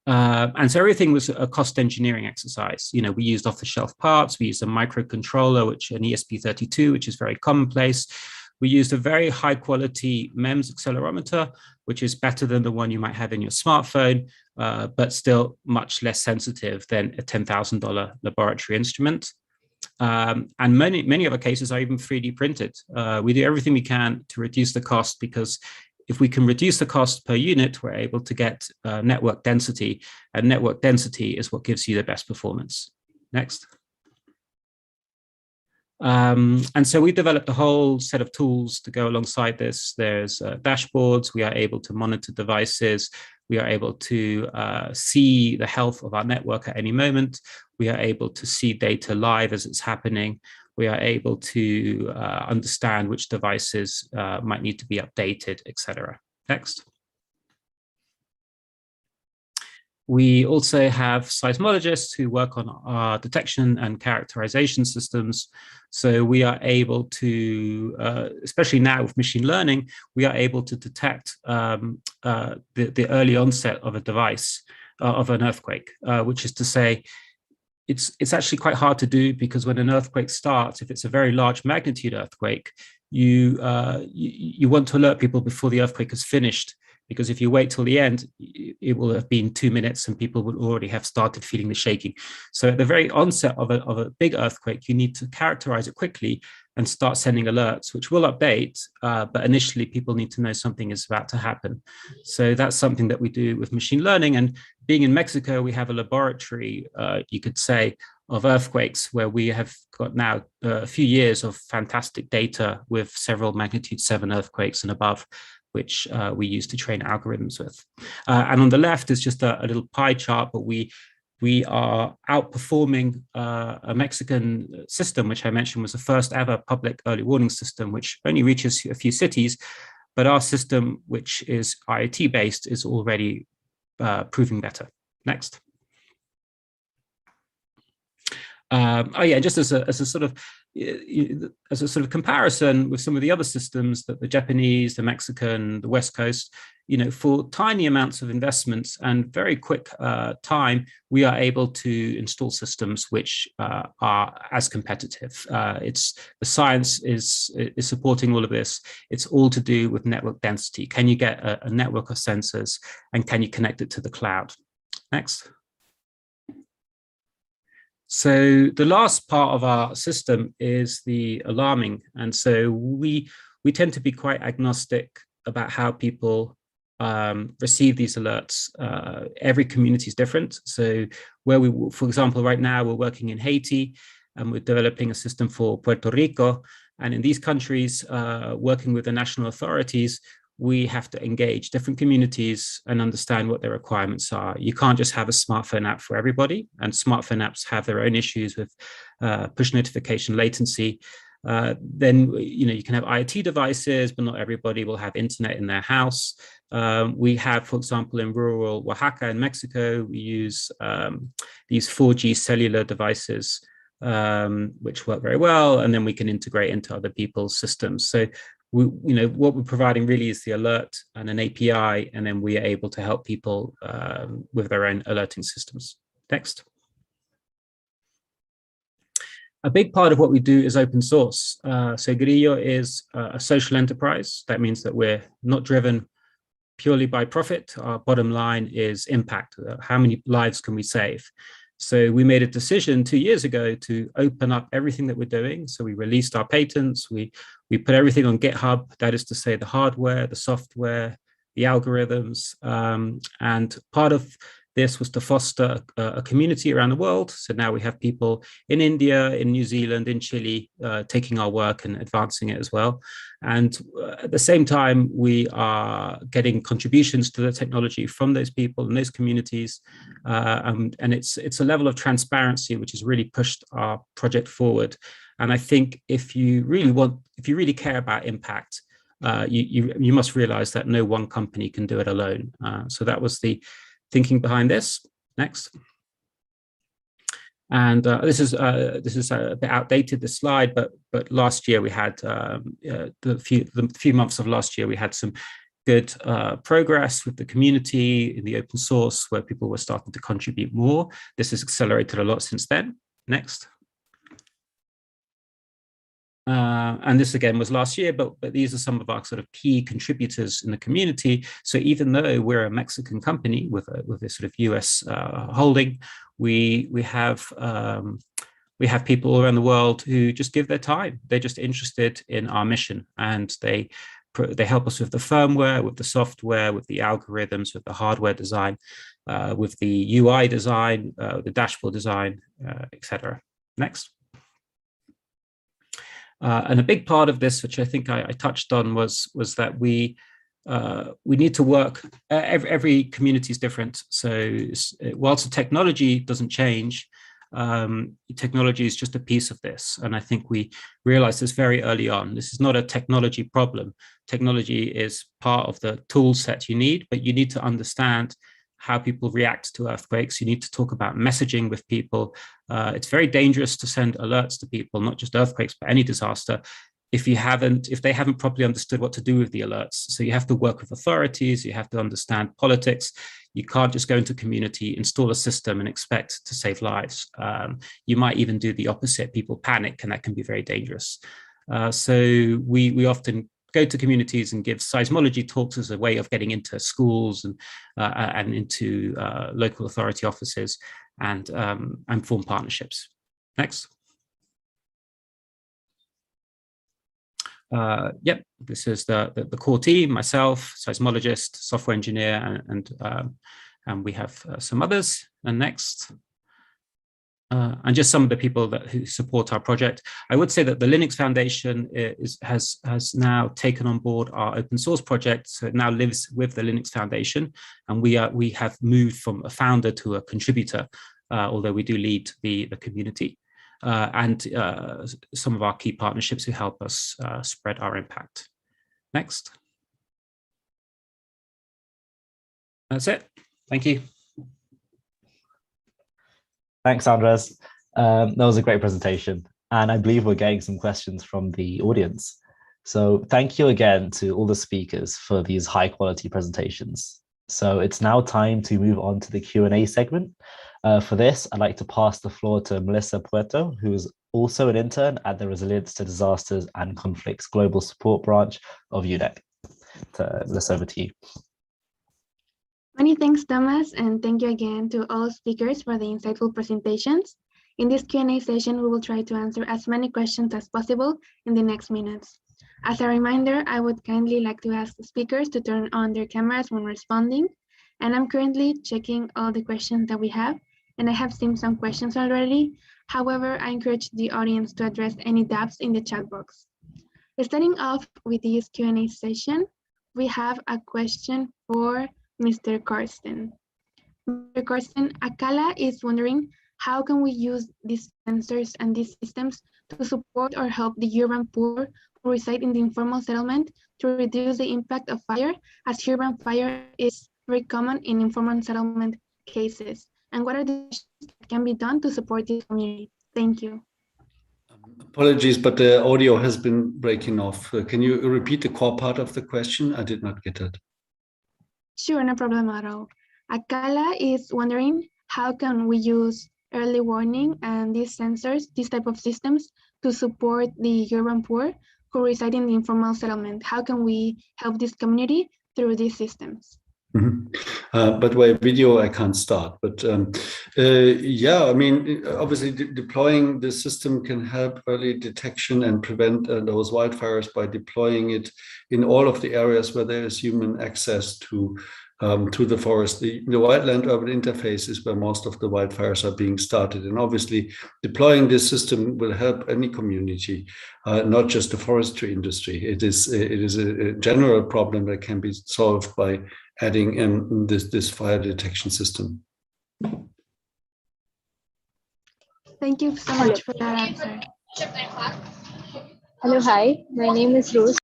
And so everything was a cost engineering exercise. We used off-the-shelf parts. We used a microcontroller, an ESP32, which is very commonplace. We used a very high quality MEMS accelerometer, which is better than the one you might have in your smartphone, but still much less sensitive than a $10,000 laboratory instrument. And many other cases are even 3D printed. We do everything we can to reduce the cost, because if we can reduce the cost per unit, we're able to get network density, and network density is what gives you the best performance. Next. And so we developed a whole set of tools to go alongside this. There's dashboards. We are able to monitor devices. We are able to see the health of our network at any moment. We are able to see data live as it's happening. We are able to understand which devices might need to be updated, etc. Next. We also have seismologists who work on our detection and characterization systems. So we are able to, especially now with machine learning, we are able to detect the early onset of a device, of an earthquake, which is to say, it's actually quite hard to do, because when an earthquake starts, if it's a very large magnitude earthquake, you want to alert people before the earthquake is finished, because if you wait till the end, it will have been 2 minutes and people will already have started feeling the shaking. So at the very onset of a big earthquake, you need to characterize it quickly and start sending alerts, which will update, but initially people need to know something is about to happen. So that's something that we do with machine learning. And being in Mexico, we have a laboratory, you could say, of earthquakes, where we have got now a few years of fantastic data with several magnitude 7 earthquakes and above, which we use to train algorithms with. And on the left is just a little pie chart, but we are outperforming a Mexican system, which I mentioned was the first ever public early warning system, which only reaches a few cities. But our system, which is IoT based, is already proving better. Next. Just as a sort of comparison with some of the other systems, that the Japanese, the Mexican, the West Coast, for tiny amounts of investments and very quick time, we are able to install systems which are as competitive. The science is supporting all of this. It's all to do with network density. Can you get a network of sensors, and can you connect it to the cloud? Next. So the last part of our system is the alarming. And so we tend to be quite agnostic about how people receive these alerts. Every community is different. So where for example, right now we're working in Haiti and we're developing a system for Puerto Rico. And in these countries, working with the national authorities, we have to engage different communities and understand what their requirements are. You can't just have a smartphone app for everybody, and smartphone apps have their own issues with push notification latency. Then you can have IoT devices, but not everybody will have internet in their house. We have, for example, in rural Oaxaca in Mexico, we use these 4G cellular devices, which work very well, and then we can integrate into other people's systems. So what we're providing really is the alert and an API, and then we are able to help people with their own alerting systems. Next. A big part of what we do is open source. So Grillo is a social enterprise. That means that we're not driven purely by profit. Our bottom line is impact. How many lives can we save? So we made a decision 2 years ago to open up everything that we're doing. So we released our patents. We put everything on GitHub. That is to say the hardware, the software, the algorithms. And part of this was to foster a community around the world. So now we have people in India, in New Zealand, in Chile, taking our work and advancing it as well. And at the same time, we are getting contributions to the technology from those people and those communities. And it's a level of transparency which has really pushed our project forward. And I think if you really care about impact, you must realize that no one company can do it alone. So that was the thinking behind this. Next. And this is a bit outdated, this slide, but last year we had the few months of last year we had some good progress with the community in the open source, where people were starting to contribute more. This has accelerated a lot since then. Next. And this again was last year, but these are some of our sort of key contributors in the community. So even though we're a Mexican company with a sort of US holding, we have people all around the world who just give their time. They're just interested in our mission, and they help us with the firmware, with the software, with the algorithms, with the hardware design, with the UI design, the dashboard design, etc. Next. And a big part of this, which I think I touched on, was that we need to work. Every community is different. So whilst the technology doesn't change, technology is just a piece of this. And I think we realized this very early on. This is not a technology problem. Technology is part of the tool set you need, but you need to understand how people react to earthquakes. You need to talk about messaging with people. It's very dangerous to send alerts to people, not just earthquakes, but any disaster, if they haven't properly understood what to do with the alerts. So you have to work with authorities, you have to understand politics. You can't just go into community, install a system and expect to save lives. You might even do the opposite. People panic, and that can be very dangerous. So we often go to communities and give seismology talks as a way of getting into schools and into local authority offices and form partnerships. Next. Yep, this is the core team, myself, seismologist, software engineer, and we have some others. And next. And just some of the people who support our project. I would say that the Linux Foundation has now taken on board our open source project, so it now lives with the Linux Foundation, and we have moved from a founder to a contributor, although we do lead the community, and some of our key partnerships who help us spread our impact. Next. That's it. Thank you. Thanks, Andres. That was a great presentation. And I believe we're getting some questions from the audience. So thank you again to all the speakers for these high quality presentations. So it's now time to move on to the Q&A segment. For this, I'd like to pass the floor to Melissa Puerto, who is also an intern at the Resilience to Disasters and Conflicts Global Support Branch of UNEC. Melissa, over to you. Many thanks, Thomas, and thank you again to all speakers for the insightful presentations. In this Q&A session, we will try to answer as many questions as possible in the next minutes. As a reminder, I would kindly like to ask the speakers to turn on their cameras when responding. And I'm currently checking all the questions that we have, and I have seen some questions already. However, I encourage the audience to address any doubts in the chat box. Starting off with this Q&A session, we have a question for Mr. Karsten. Mr. Karsten, Akala is wondering, how can we use these sensors and these systems to support or help the urban poor who reside in the informal settlement to reduce the impact of fire, as urban fire is very common in informal settlement cases? And what are the actions that can be done to support this community? Thank you. Apologies, but the audio has been breaking off. Can you repeat the core part of the question? I did not get it. Sure, no problem at all. Akala is wondering, how can we use early warning and these sensors, these type of systems, to support the urban poor who reside in the informal settlement? How can we help this community through these systems? But by video, I can't start. But yeah, I mean, obviously deploying the system can help early detection and prevent those wildfires by deploying it in all of the areas where there is human access to the forest. The wildland-urban interface is where most of the wildfires are being started. And obviously, deploying this system will help any community, not just the forestry industry. It is a general problem that can be solved by adding this fire detection system. Thank you so much for that answer. Hello, hi. My name is Rose.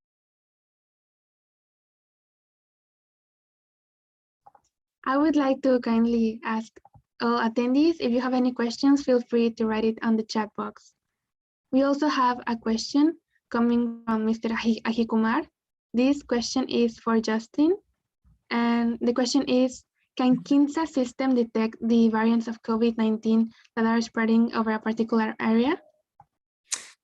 I would like to kindly ask all attendees, if you have any questions, feel free to write it on the chat box. We also have a question coming from Mr. Ahikumar. This question is for Justin. And the question is, can KINSA system detect the variants of COVID-19 that are spreading over a particular area?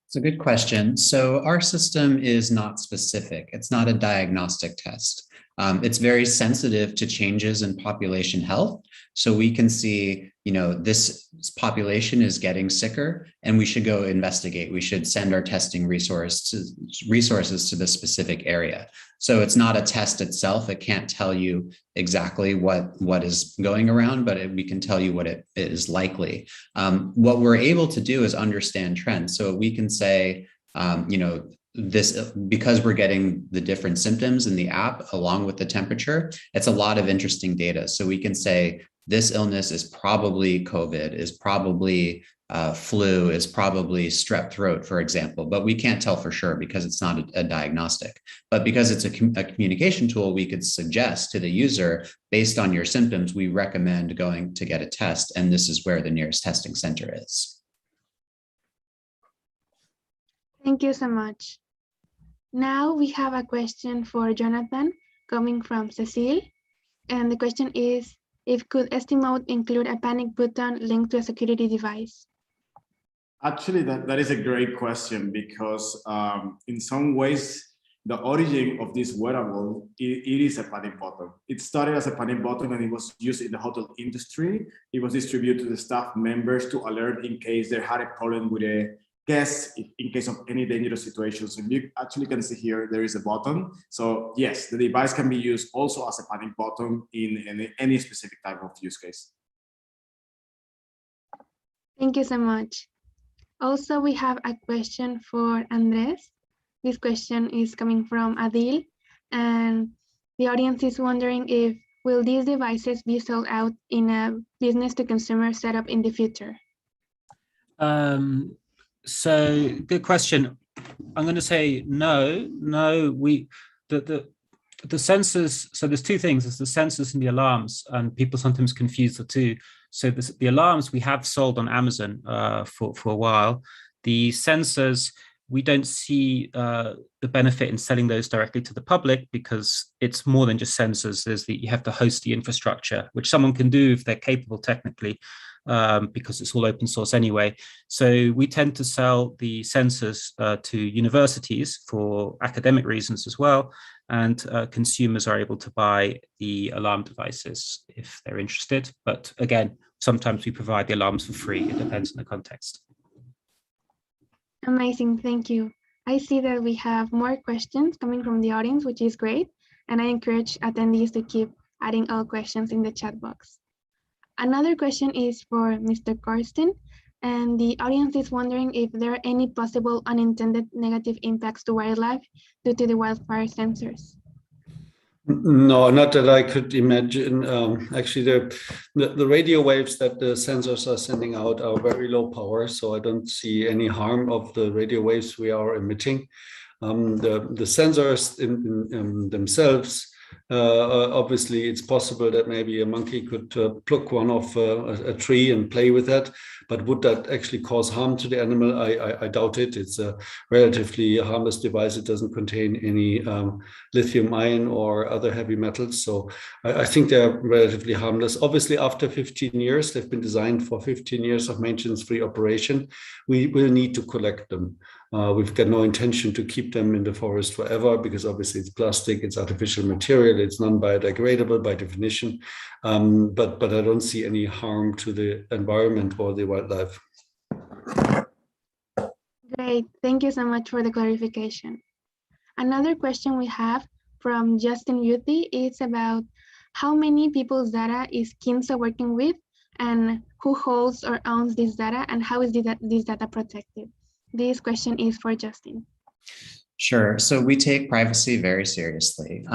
It's a good question. So our system is not specific. It's not a diagnostic test. It's very sensitive to changes in population health. So we can see, this population is getting sicker and we should go investigate. We should send our testing resources to the specific area. So it's not a test itself. It can't tell you exactly what is going around, but we can tell you what it is likely. What we're able to do is understand trends. So we can say, because we're getting the different symptoms in the app along with the temperature, it's a lot of interesting data. So we can say this illness is probably COVID, is probably flu, is probably strep throat, for example, but we can't tell for sure because it's not a diagnostic. But because it's a communication tool, we could suggest to the user, based on your symptoms, we recommend going to get a test, and this is where the nearest testing center is. Thank you so much. Now we have a question for Jonathan coming from Cecile. And the question is, if could Estimote include a panic button linked to a security device? Actually, that is a great question because in some ways, the origin of this wearable, it is a panic button. It started as a panic button and it was used in the hotel industry. It was distributed to the staff members to alert in case they had a problem with a guest, in case of any dangerous situations. And you actually can see here, there is a button. So yes, the device can be used also as a panic button in any specific type of use case. Thank you so much. Also, we have a question for Andres. This question is coming from Adil, and the audience is wondering if will these devices be sold out in a business-to-consumer setup in the future? So good question. I'm going to say no. The sensors, so there's two things, there's the sensors and the alarms, and people sometimes confuse the two. So the alarms we have sold on Amazon for a while. The sensors, we don't see the benefit in selling those directly to the public because it's more than just sensors. You have to host the infrastructure, which someone can do if they're capable technically, because it's all open source anyway. So we tend to sell the sensors to universities for academic reasons as well. And consumers are able to buy the alarm devices if they're interested. But again, sometimes we provide the alarms for free. It depends on the context. Amazing, thank you. I see that we have more questions coming from the audience, which is great. And I encourage attendees to keep adding all questions in the chat box. Another question is for Mr. Karsten, and the audience is wondering if there are any possible unintended negative impacts to wildlife due to the wildfire sensors. No, not that I could imagine. Actually, the radio waves that the sensors are sending out are very low power, so I don't see any harm of the radio waves we are emitting. The sensors in themselves, obviously, it's possible that maybe a monkey could pluck one off a tree and play with that. But would that actually cause harm to the animal? I doubt it. It's a relatively harmless device. It doesn't contain any lithium ion or other heavy metals. So I think they're relatively harmless. Obviously, after 15 years, they've been designed for 15 years of maintenance-free operation. We will need to collect them. We've got no intention to keep them in the forest forever because obviously it's plastic, it's artificial material, it's non-biodegradable by definition. But I don't see any harm to the environment or the wildlife. Great, thank you so much for the clarification. Another question we have from Justin Yuthi is about how many people's data is KINSA working with and who holds or owns this data and how is this data protected? This question is for Justin. Sure. So we take privacy very seriously.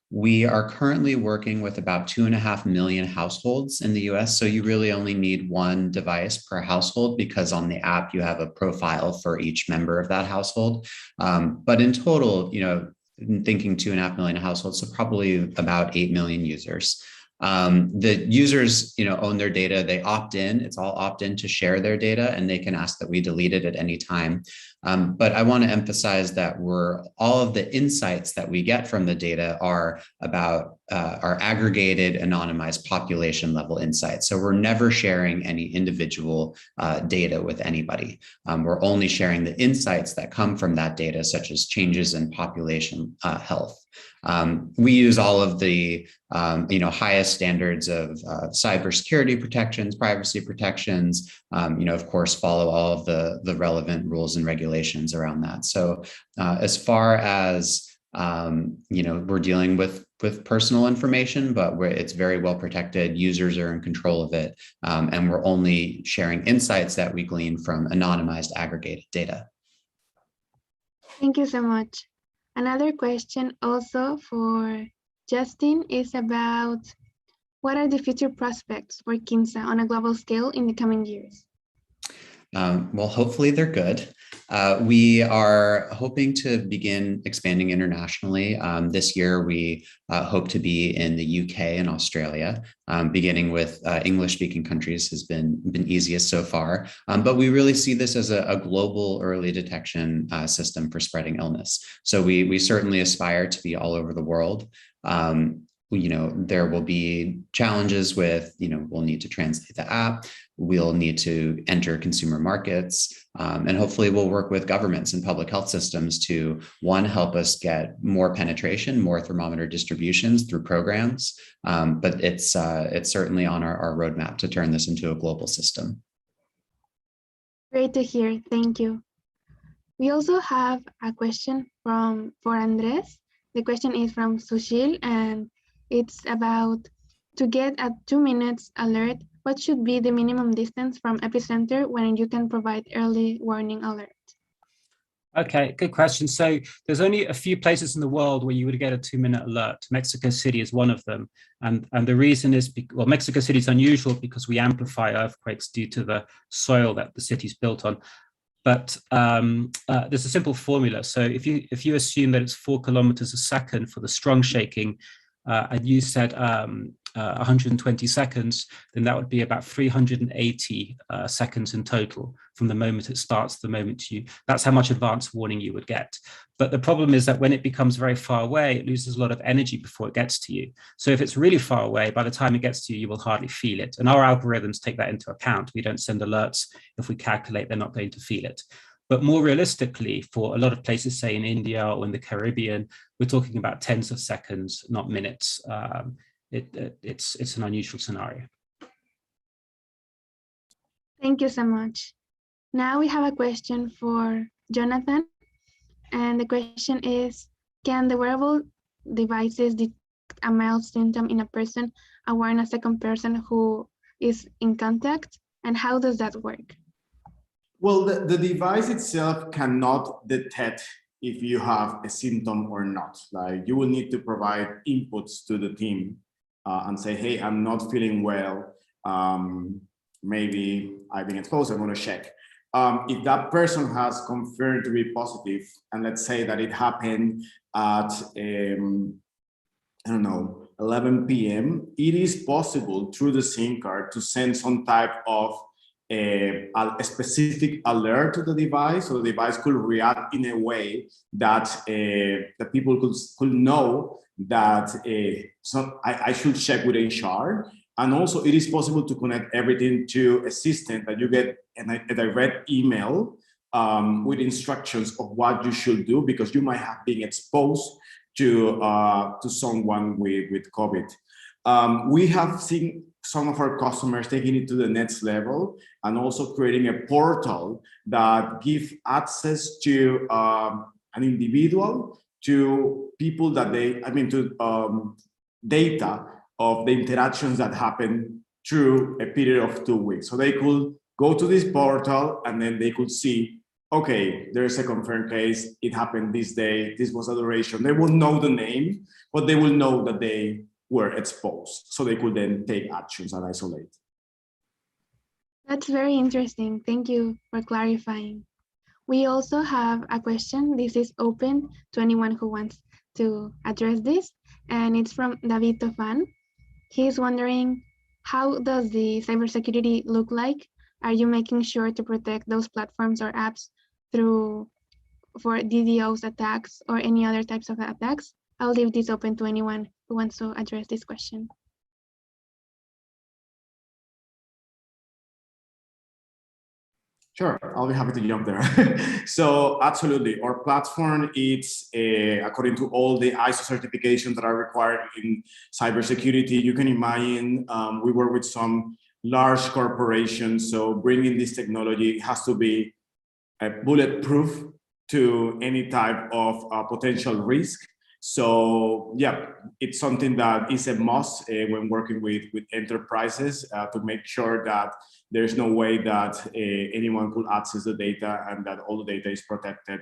We are currently working with about 2.5 million households in the US. So you really only need one device per household because on the app you have a profile for each member of that household. But in total, thinking 2.5 million households, so probably about 8 million users. The users, own their data. They opt in. It's all opt in to share their data, and they can ask that we delete it at any time. But I want to emphasize that all of the insights that we get from the data are about our aggregated, anonymized population level insights. So we're never sharing any individual data with anybody. We're only sharing the insights that come from that data, such as changes in population health. We use all of the highest standards of cybersecurity protections, privacy protections, of course, follow all of the relevant rules and regulations around that. So as far as, we're dealing with personal information, but it's very well protected. Users are in control of it. And we're only sharing insights that we glean from anonymized aggregated data. Thank you so much. Another question also for Justin is about what are the future prospects for KINSA on a global scale in the coming years? Well, hopefully they're good. We are hoping to begin expanding internationally. This year, we hope to be in the UK and Australia. Beginning with English-speaking countries has been easiest so far. But we really see this as a global early detection system for spreading illness. So we certainly aspire to be all over the world. There will be challenges with, we'll need to translate the app, we'll need to enter consumer markets, and hopefully we'll work with governments and public health systems to, one, help us get more penetration, more thermometer distributions through programs, but it's certainly on our roadmap to turn this into a global system. Great to hear, thank you. We also have a question for Andres. The question is from Sushil, and it's about to get a 2 minutes alert, what should be the minimum distance from epicenter when you can provide early warning alert? Okay, good question. So there's only a few places in the world where you would get a 2-minute alert. Mexico City is one of them. And the reason is, Mexico City is unusual because we amplify earthquakes due to the soil that the city's built on. But there's a simple formula. So if you assume that it's 4 kilometers a second for the strong shaking, and you said 120 seconds, then that would be about 380 seconds in total from the moment it starts to the moment that's how much advance warning you would get. But the problem is that when it becomes very far away, it loses a lot of energy before it gets to you. So if it's really far away, by the time it gets to you, you will hardly feel it. And our algorithms take that into account. We don't send alerts if we calculate they're not going to feel it. But more realistically, for a lot of places, say in India or in the Caribbean, we're talking about tens of seconds, not minutes. It's an unusual scenario. Thank you so much. Now we have a question for Jonathan. And the question is, can the wearable devices detect a mild symptom in a person and warn a second person who is in contact? And how does that work? Well, the device itself cannot detect if you have a symptom or not. Like, you will need to provide inputs to the team and say, hey, I'm not feeling well. Maybe I've been exposed, I'm gonna check. If that person has confirmed to be positive, and let's say that it happened at, I don't know, 11 p.m., it is possible through the SIM card to send some type of a specific alert to the device, so the device could react in a way that the people could know that so I should check with HR. And also, it is possible to connect everything to a system that you get a direct email with instructions of what you should do, because you might have been exposed to someone with COVID. We have seen some of our customers taking it to the next level and also creating a portal that gives access to an individual to people that to data of the interactions that happen through a period of 2 weeks. So they could go to this portal and then they could see, okay, there's a confirmed case, it happened this day, this was a duration. They will know the name, but they will know that they were exposed, so they could then take actions and isolate. That's very interesting. Thank you for clarifying. We also have a question. This is open to anyone who wants to address this, and it's from David Tofan. He's wondering, how does the cybersecurity look like? Are you making sure to protect those platforms or apps for DDoS attacks or any other types of attacks? I'll leave this open to anyone who wants to address this question. Sure, I'll be happy to jump there. So absolutely, our platform is according to all the ISO certifications that are required in cybersecurity. You can imagine we work with some large corporations, so bringing this technology has to be bulletproof to any type of potential risk. So yeah, it's something that is a must when working with enterprises to make sure that there's no way that anyone could access the data and that all the data is protected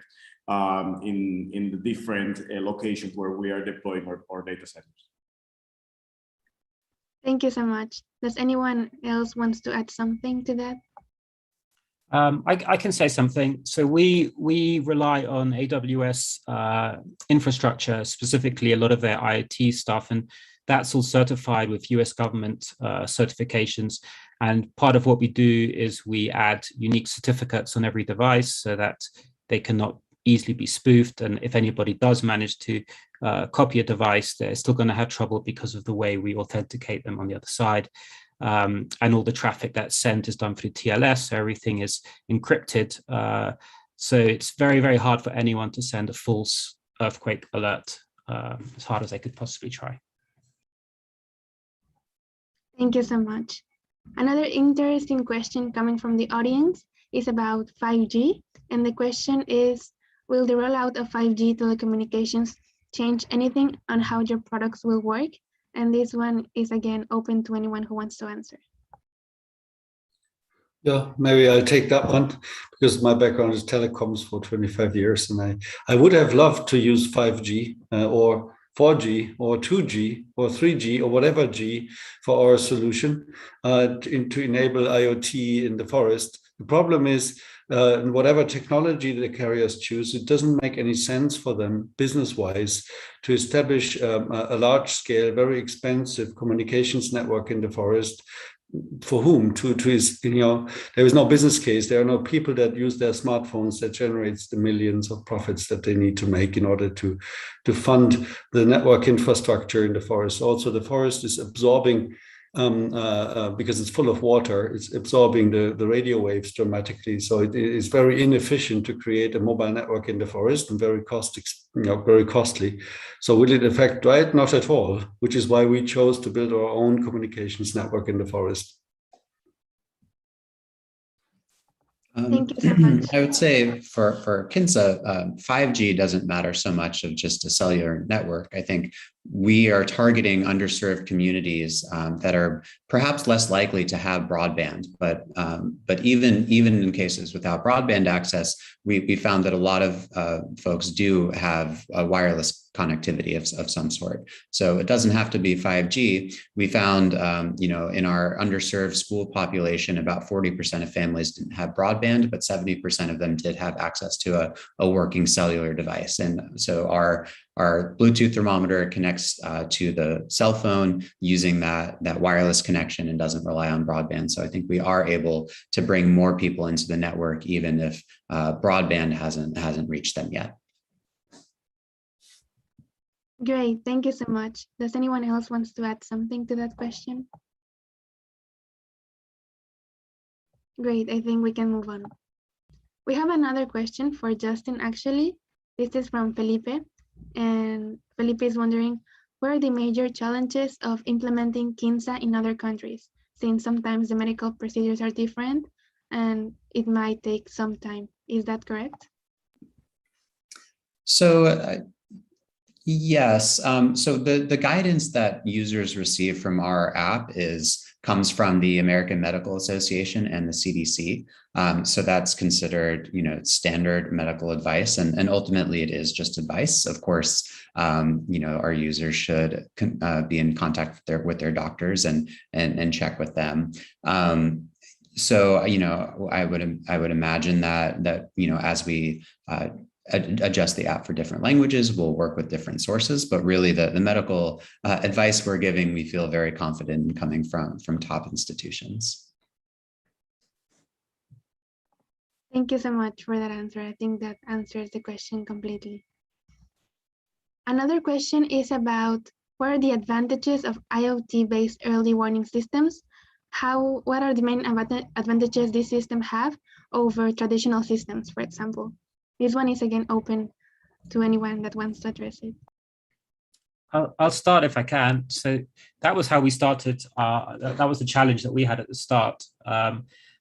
in the different locations where we are deploying our data centers. Thank you so much. Does anyone else wants to add something to that? I can say something. So we rely on AWS infrastructure, specifically a lot of their IoT stuff, and that's all certified with US government certifications. And part of what we do is we add unique certificates on every device so that they cannot easily be spoofed. And if anybody does manage to copy a device, they're still going to have trouble because of the way we authenticate them on the other side. And all the traffic that's sent is done through TLS, so everything is encrypted. So it's very, very hard for anyone to send a false earthquake alert, as hard as they could possibly try. Thank you so much. Another interesting question coming from the audience is about 5G. And the question is, will the rollout of 5G telecommunications change anything on how your products will work? And this one is again open to anyone who wants to answer. Yeah, maybe I'll take that one because my background is telecoms for 25 years, and I would have loved to use 5G or 4G or 2G or 3G or whatever G for our solution to enable IoT in the forest. The problem is whatever technology the carriers choose, it doesn't make any sense for them business-wise to establish a large-scale, very expensive communications network in the forest. For whom? There is no business case. There are no people that use their smartphones that generates the millions of profits that they need to make in order to fund the network infrastructure in the forest. Also, the forest is absorbing, because it's full of water, it's absorbing the radio waves dramatically. So it is very inefficient to create a mobile network in the forest and very costly. So will it affect, right? Not at all, which is why we chose to build our own communications network in the forest. Thank you so much. I would say for Kinsa, 5G doesn't matter so much of just a cellular network. I think we are targeting underserved communities that are perhaps less likely to have broadband, but even in cases without broadband access, we found that a lot of folks do have a wireless connectivity of some sort. So it doesn't have to be 5G. We found, in our underserved school population, about 40% of families didn't have broadband, but 70% of them did have access to a working cellular device. And so our Bluetooth thermometer connects to the cell phone using that wireless connection and doesn't rely on broadband. So I think we are able to bring more people into the network, even if broadband hasn't reached them yet. Great, thank you so much. Does anyone else wants to add something to that question? Great, I think we can move on. We have another question for Justin, actually. This is from Felipe, and Felipe is wondering, what are the major challenges of implementing Kinsa in other countries, since sometimes the medical procedures are different and it might take some time. Is that correct? So yes. So the guidance that users receive from our app comes from the American Medical Association and the CDC. So that's considered, standard medical advice, and ultimately it is just advice. Of course, our users should be in contact with their doctors and check with them. So I would imagine that as we adjust the app for different languages, we'll work with different sources, but really the medical advice we're giving, we feel very confident in coming from top institutions. Thank you so much for that answer. I think that answers the question completely. Another question is about what are the advantages of IoT-based early warning systems? What are the main advantages this system have over traditional systems, for example? This one is again open to anyone that wants to address it. I'll start if I can. So that was how we started. That was the challenge that we had at the start.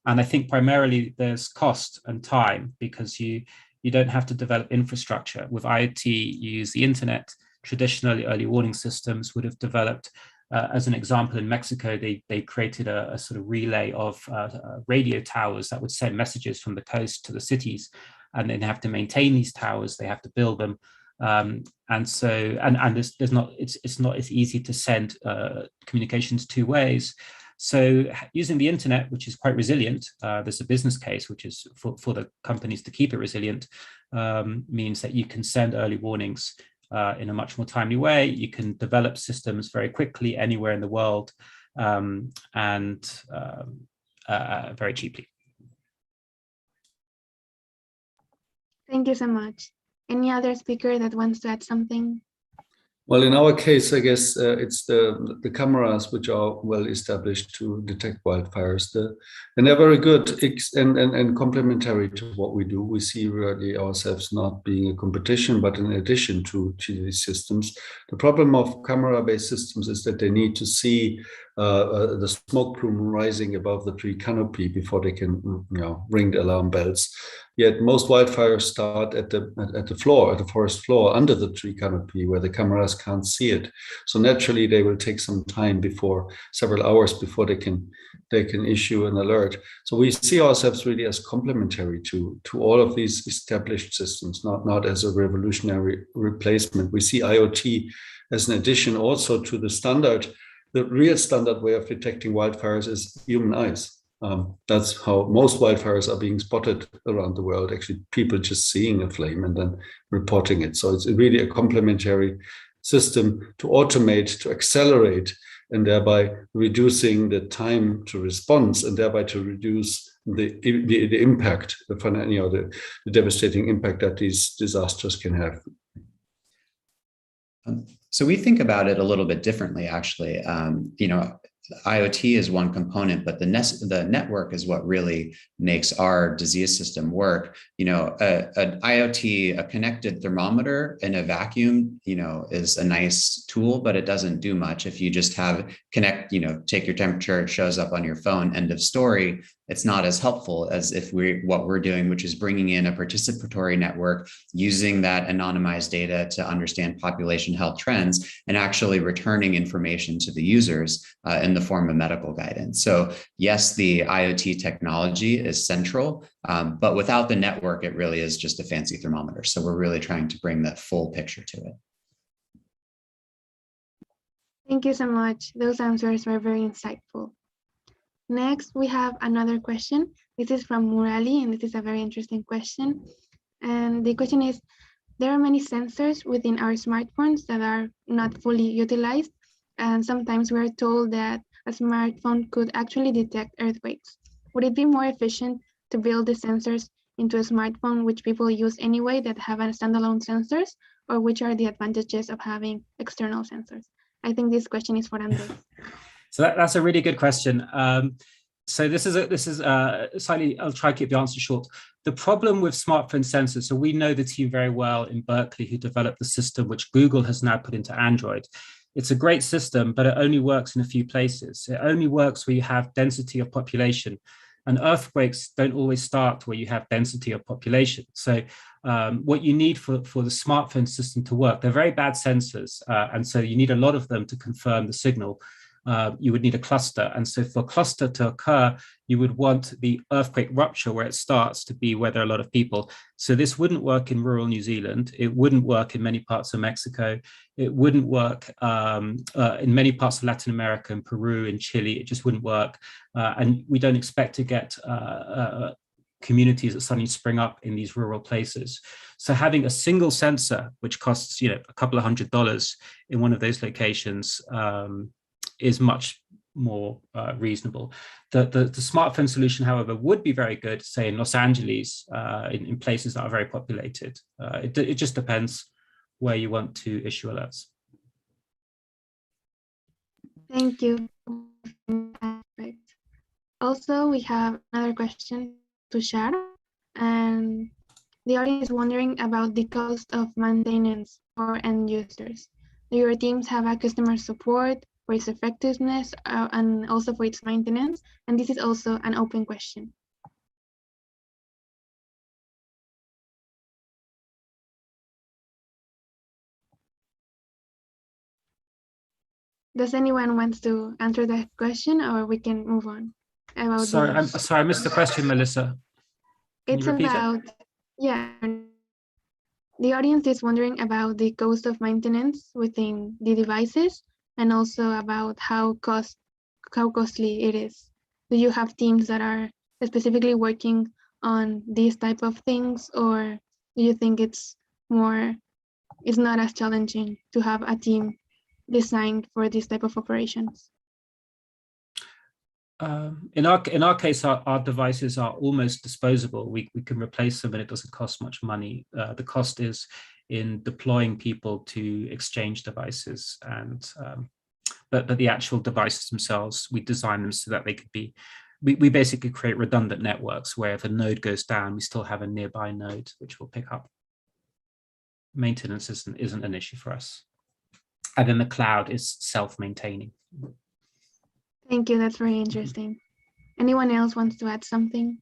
And I think primarily there's cost and time, because you don't have to develop infrastructure. With IoT, you use the internet. Traditionally, early warning systems would have developed, as an example, in Mexico, they created a sort of relay of radio towers that would send messages from the coast to the cities. And then they have to maintain these towers, they have to build them. It's not as easy to send communications two ways. So using the internet, which is quite resilient, there's a business case, which is for the companies to keep it resilient, means that you can send early warnings in a much more timely way. You can develop systems very quickly anywhere in the world, and very cheaply. Thank you so much. Any other speaker that wants to add something? Well, in our case, I guess it's the cameras which are well established to detect wildfires. And they're very good and complementary to what we do. We see really ourselves not being a competition, but in addition to these systems. The problem of camera-based systems is that they need to see the smoke plume rising above the tree canopy before they can ring the alarm bells. Yet most wildfires start at the floor, at the forest floor, under the tree canopy, where the cameras can't see it. So naturally, they will take some time several hours before they can issue an alert. So we see ourselves really as complementary to all of these established systems, not as a revolutionary replacement. We see IoT as an addition also to the standard. The real standard way of detecting wildfires is human eyes. That's how most wildfires are being spotted around the world, actually people just seeing a flame and then reporting it. So it's really a complementary system to automate, to accelerate, and thereby reducing the time to response, and thereby to reduce the impact, the devastating impact that these disasters can have. So we think about it a little bit differently, actually. IoT is one component, but the network is what really makes our disease system work. An IoT, a connected thermometer in a vacuum, is a nice tool, but it doesn't do much. If you just take your temperature, it shows up on your phone, end of story. it's not as helpful as if what we're doing, which is bringing in a participatory network, using that anonymized data to understand population health trends, and actually returning information to the users in the form of medical guidance. So yes, the IoT technology is central, but without the network, it really is just a fancy thermometer. So we're really trying to bring that full picture to it. Thank you so much. Those answers were very insightful. Next, we have another question. This is from Murali, and this is a very interesting question. And the question is, there are many sensors within our smartphones that are not fully utilized. And sometimes we are told that a smartphone could actually detect earthquakes. Would it be more efficient to build the sensors into a smartphone which people use anyway that have a standalone sensors, or which are the advantages of having external sensors? I think this question is for Andres. So that's a really good question. So this is slightly, I'll try to keep the answer short. The problem with smartphone sensors, so we know the team very well in Berkeley who developed the system which Google has now put into Android. It's a great system, but it only works in a few places. It only works where you have density of population. And earthquakes don't always start where you have density of population. So what you need for the smartphone system to work, they're very bad sensors. And so you need a lot of them to confirm the signal. You would need a cluster. And so for a cluster to occur, you would want the earthquake rupture where it starts to be where there are a lot of people. So this wouldn't work in rural New Zealand. It wouldn't work in many parts of Mexico. It wouldn't work in many parts of Latin America, in Peru, in Chile. It just wouldn't work. And we don't expect to get communities that suddenly spring up in these rural places. So having a single sensor, which costs a couple of $100 in one of those locations, is much more reasonable. The smartphone solution, however, would be very good, say in Los Angeles, in places that are very populated. It just depends where you want to issue alerts. Thank you. Also, we have another question to share, and the audience is wondering about the cost of maintenance for end users. Do your teams have a customer support for its effectiveness and also for its maintenance? And this is also an open question. Does anyone want to answer that question, or we can move on? Sorry, I missed the question, Melissa. Can you repeat it? Yeah. The audience is wondering about the cost of maintenance within the devices, and also about how costly it is. Do you have teams that are specifically working on these type of things, or do you think it's not as challenging to have a team designed for this type of operations? In our case, our devices are almost disposable. We can replace them and it doesn't cost much money. The cost is in deploying people to exchange devices, and but the actual devices themselves, we design them so that they could be, we basically create redundant networks where if a node goes down, we still have a nearby node which will pick up. Maintenance isn't an issue for us. And then the cloud is self-maintaining. Thank you, that's very interesting. Anyone else wants to add something?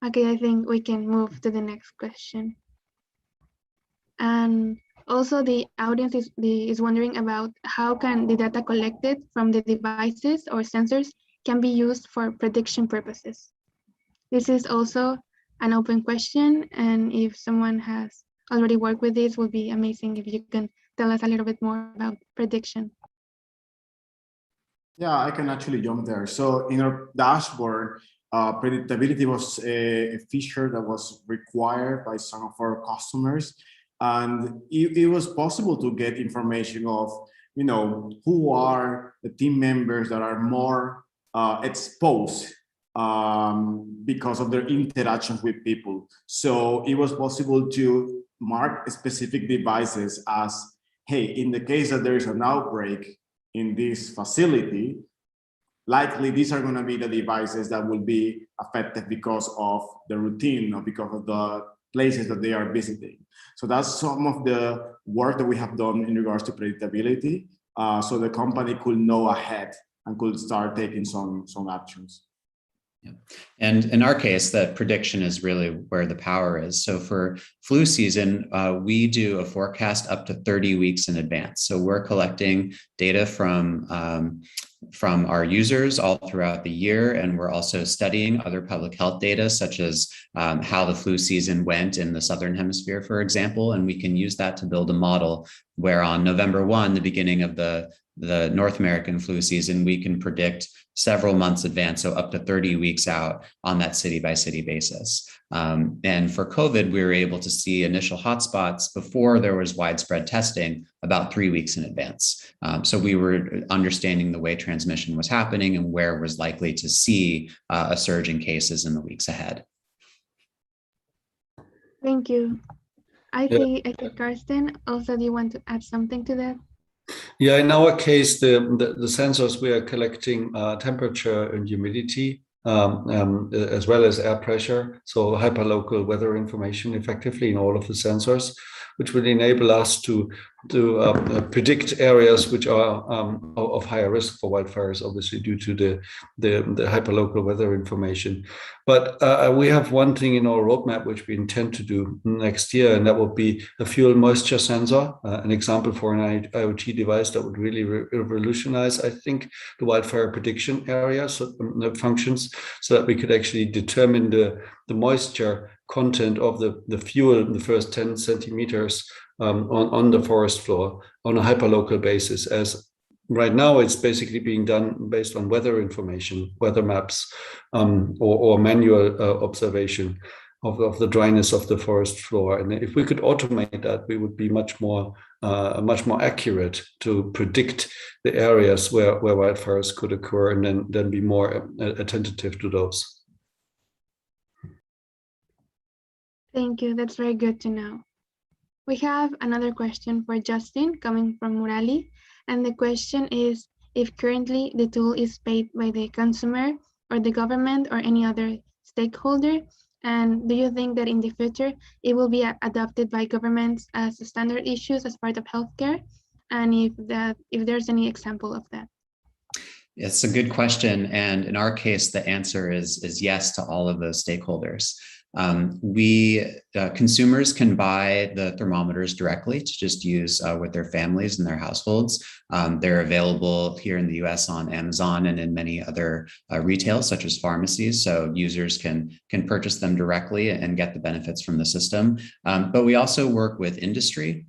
Okay, I think we can move to the next question. And also the audience is wondering about how can the data collected from the devices or sensors can be used for prediction purposes. This is also an open question, and if someone has already worked with this, would be amazing if you can tell us a little bit more about prediction. Yeah, I can actually jump there. So in our dashboard, predictability was a feature that was required by some of our customers. And it was possible to get information of, who are the team members that are more exposed because of their interactions with people. So it was possible to mark specific devices as, hey, in the case that there is an outbreak in this facility, likely these are going to be the devices that will be affected because of the routine or because of the places that they are visiting. So that's some of the work that we have done in regards to predictability. So the company could know ahead and could start taking some actions. Yeah. And in our case, that prediction is really where the power is. So for flu season, we do a forecast up to 30 weeks in advance. So we're collecting data from our users all throughout the year, and we're also studying other public health data, such as how the flu season went in the Southern Hemisphere, for example, and we can use that to build a model where on November 1, the beginning of the North American flu season, we can predict several months advance, so up to 30 weeks out on that city by city basis. And for COVID, we were able to see initial hotspots before there was widespread testing about 3 weeks in advance. So we were understanding the way transmission was happening and where was likely to see a surge in cases in the weeks ahead. Thank you. I think Karsten, also, do you want to add something to that? Yeah, in our case, the sensors, we are collecting temperature and humidity, as well as air pressure, so hyperlocal weather information effectively in all of the sensors, which will enable us to predict areas which are of higher risk for wildfires, obviously due to the hyperlocal weather information. But we have one thing in our roadmap which we intend to do next year, and that will be a fuel moisture sensor, an example for an IoT device that would really revolutionize, I think, the wildfire prediction area, so functions, so that we could actually determine the moisture content of the fuel in the first 10 centimeters on the forest floor on a hyperlocal basis. As right now, it's basically being done based on weather information, weather maps, or manual observation of the dryness of the forest floor. And if we could automate that, we would be much more accurate to predict the areas where wildfires could occur, and then be more attentive to those. Thank you. That's very good to know. We have another question for Justin coming from Murali. And the question is, if currently the tool is paid by the consumer or the government or any other stakeholder, and do you think that in the future it will be adopted by governments as standard issues as part of healthcare? And if there's any example of that? It's a good question. And in our case, the answer is yes to all of those stakeholders. Consumers can buy the thermometers directly to just use with their families and their households. They're available here in the US on Amazon and in many other retail, such as pharmacies. So users can purchase them directly and get the benefits from the system. But we also work with industry.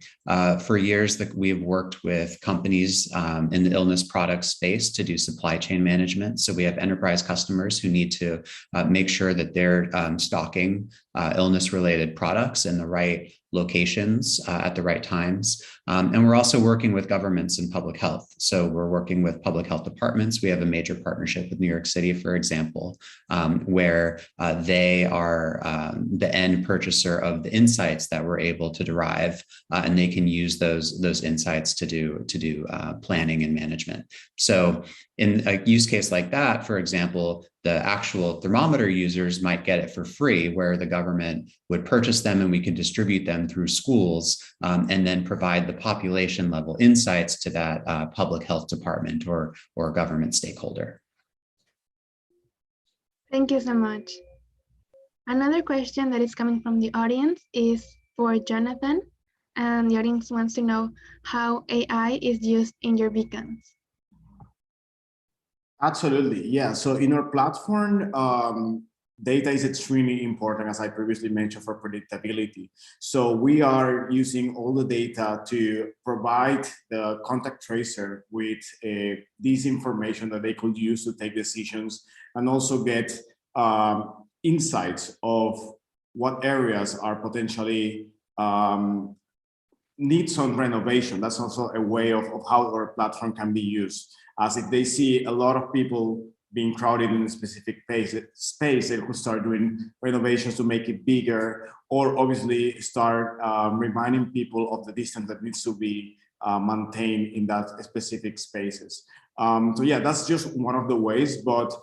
For years, we've worked with companies in the illness product space to do supply chain management. So we have enterprise customers who need to make sure that they're stocking illness-related products in the right locations at the right times. And we're also working with governments and public health. So we're working with public health departments. We have a major partnership with New York City, for example, where they are the end purchaser of the insights that we're able to derive, and they can use those insights to do planning and management. So in a use case like that, for example, the actual thermometer users might get it for free, where the government would purchase them and we can distribute them through schools, and then provide the population level insights to that public health department or government stakeholder. Thank you so much. Another question that is coming from the audience is for Jonathan, and the audience wants to know how AI is used in your beacons. Absolutely, yeah. So in our platform, data is extremely important, as I previously mentioned, for predictability. So we are using all the data to provide the contact tracer with this information that they could use to take decisions, and also get insights of what areas are potentially need some renovation. That's also a way of how our platform can be used. As if they see a lot of people being crowded in a specific space, they could start doing renovations to make it bigger, or obviously start reminding people of the distance that needs to be maintained in that specific spaces. So yeah, that's just one of the ways, but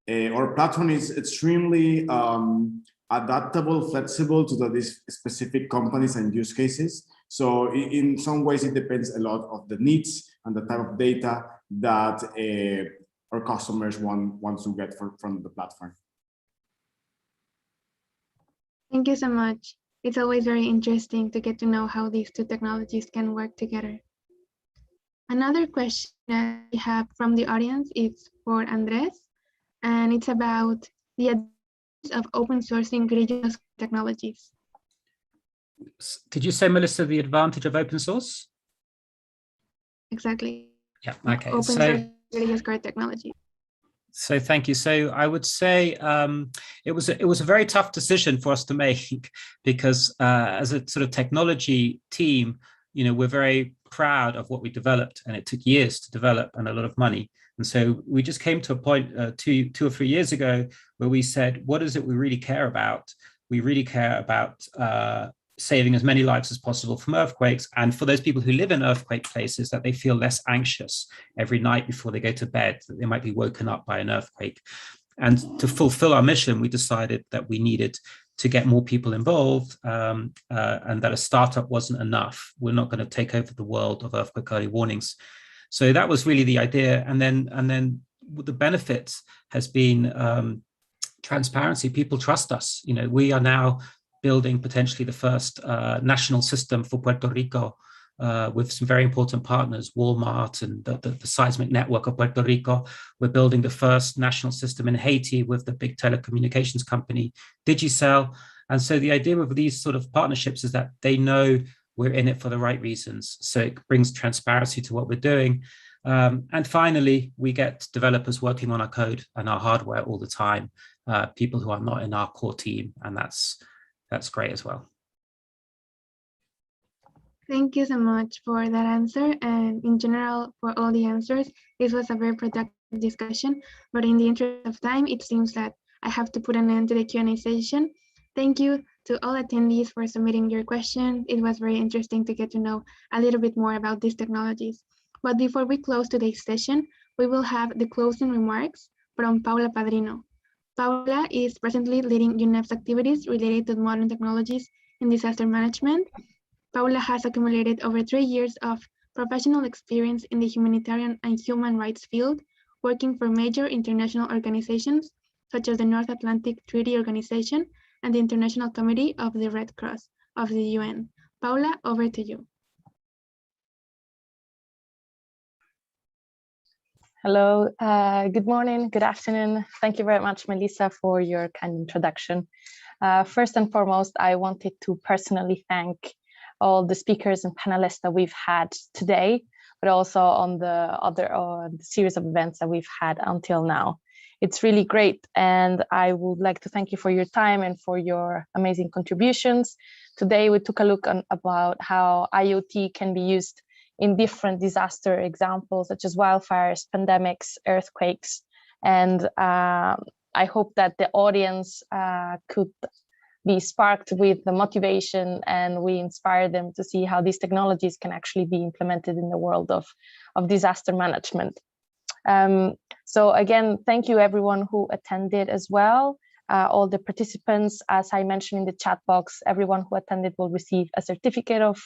our platform is extremely adaptable, flexible to these specific companies and use cases. So in some ways, it depends a lot of the needs and the type of data that our customers want to get from the platform. Thank you so much. It's always very interesting to get to know how these two technologies can work together. Another question that we have from the audience is for Andres, and it's about the advantages of open sourcing regional technologies. Did you say, Melissa, the advantage of open source? Exactly. Yeah, okay. Open source religious card technology. So thank you. So I would say it was a very tough decision for us to make because as a sort of technology team, we're very proud of what we developed, and it took years to develop and a lot of money. And so we just came to a point 2 or 3 years ago where we said, what is it we really care about? We really care about saving as many lives as possible from earthquakes, and for those people who live in earthquake places, that they feel less anxious every night before they go to bed, that they might be woken up by an earthquake. And to fulfill our mission, we decided that we needed to get more people involved, and that a startup wasn't enough. We're not going to take over the world of earthquake early warnings. So that was really the idea. And then the benefits has been transparency. People trust us. We are now building potentially the first national system for Puerto Rico with some very important partners, Walmart and the seismic network of Puerto Rico. We're building the first national system in Haiti with the big telecommunications company, Digicel. And so the idea of these sort of partnerships is that they know we're in it for the right reasons. So it brings transparency to what we're doing. And finally, we get developers working on our code and our hardware all the time, people who are not in our core team, and that's great as well. Thank you so much for that answer, and in general for all the answers. This was a very productive discussion, but in the interest of time, it seems that I have to put an end to the Q&A session. Thank you to all attendees for submitting your questions. It was very interesting to get to know a little bit more about these technologies. But before we close today's session, we will have the closing remarks from Paula Padrino. Paula is presently leading UNEP's activities related to modern technologies in disaster management. Paula has accumulated over 3 years of professional experience in the humanitarian and human rights field, working for major international organizations such as the North Atlantic Treaty Organization and the International Committee of the Red Cross of the UN. Paula, over to you. Hello, good morning, good afternoon. Thank you very much, Melissa, for your kind introduction. First and foremost, I wanted to personally thank all the speakers and panelists that we've had today, but also on the other series of events that we've had until now. It's really great, and I would like to thank you for your time and for your amazing contributions. Today, we took a look about how IoT can be used in different disaster examples, such as wildfires, pandemics, earthquakes. And I hope that the audience could be sparked with the motivation, and we inspire them to see how these technologies can actually be implemented in the world of disaster management. So again, thank you everyone who attended as well. All the participants, as I mentioned in the chat box, everyone who attended will receive a certificate of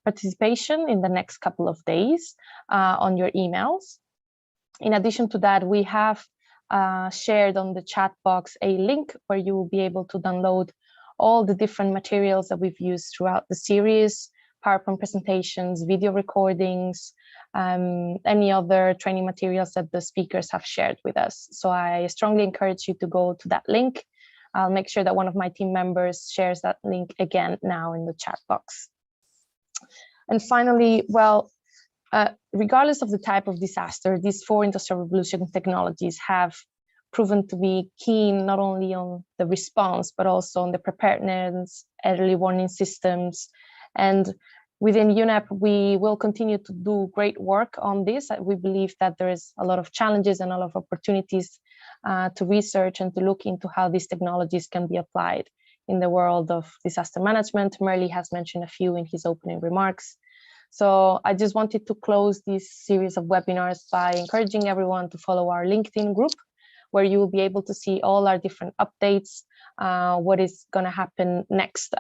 participation in the next couple of days on your emails. In addition to that, we have shared on the chat box a link where you will be able to download all the different materials that we've used throughout the series, PowerPoint presentations, video recordings, any other training materials that the speakers have shared with us. So I strongly encourage you to go to that link. I'll make sure that one of my team members shares that link again now in the chat box. And finally, well, regardless of the type of disaster, these 4 industrial revolution technologies have proven to be keen not only on the response, but also on the preparedness, early warning systems. And within UNEP, we will continue to do great work on this. We believe that there is a lot of challenges and a lot of opportunities to research and to look into how these technologies can be applied in the world of disaster management. Merle has mentioned a few in his opening remarks. So I just wanted to close this series of webinars by encouraging everyone to follow our LinkedIn group, where you will be able to see all our different updates what is going to happen next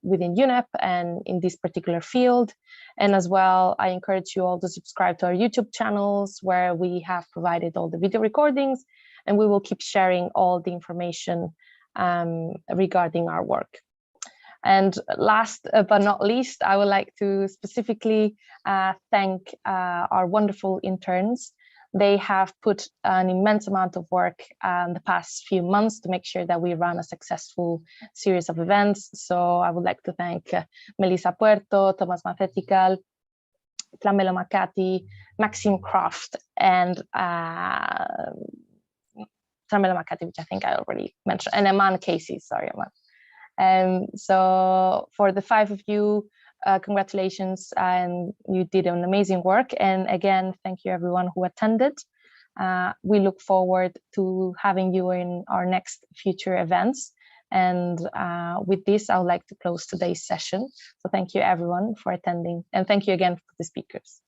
within UNEP and in this particular field. And as well, I encourage you all to subscribe to our YouTube channels, where we have provided all the video recordings, and we will keep sharing all the information regarding our work. And last but not least, I would like to specifically thank our wonderful interns. They have put an immense amount of work the past few months to make sure that we run a successful series of events. So I would like to thank Melissa Puerto, Thomas Mathetical, Tlamelo Makati, Maxime Croft, and Tlamelo Makati, which I think I already mentioned, and Eman Casey, sorry, Eman. So for the 5 of you, congratulations, and you did an amazing work. And again, thank you everyone who attended. We look forward to having you in our next future events. And with this, I would like to close today's session. So thank you everyone for attending, and thank you again for the speakers.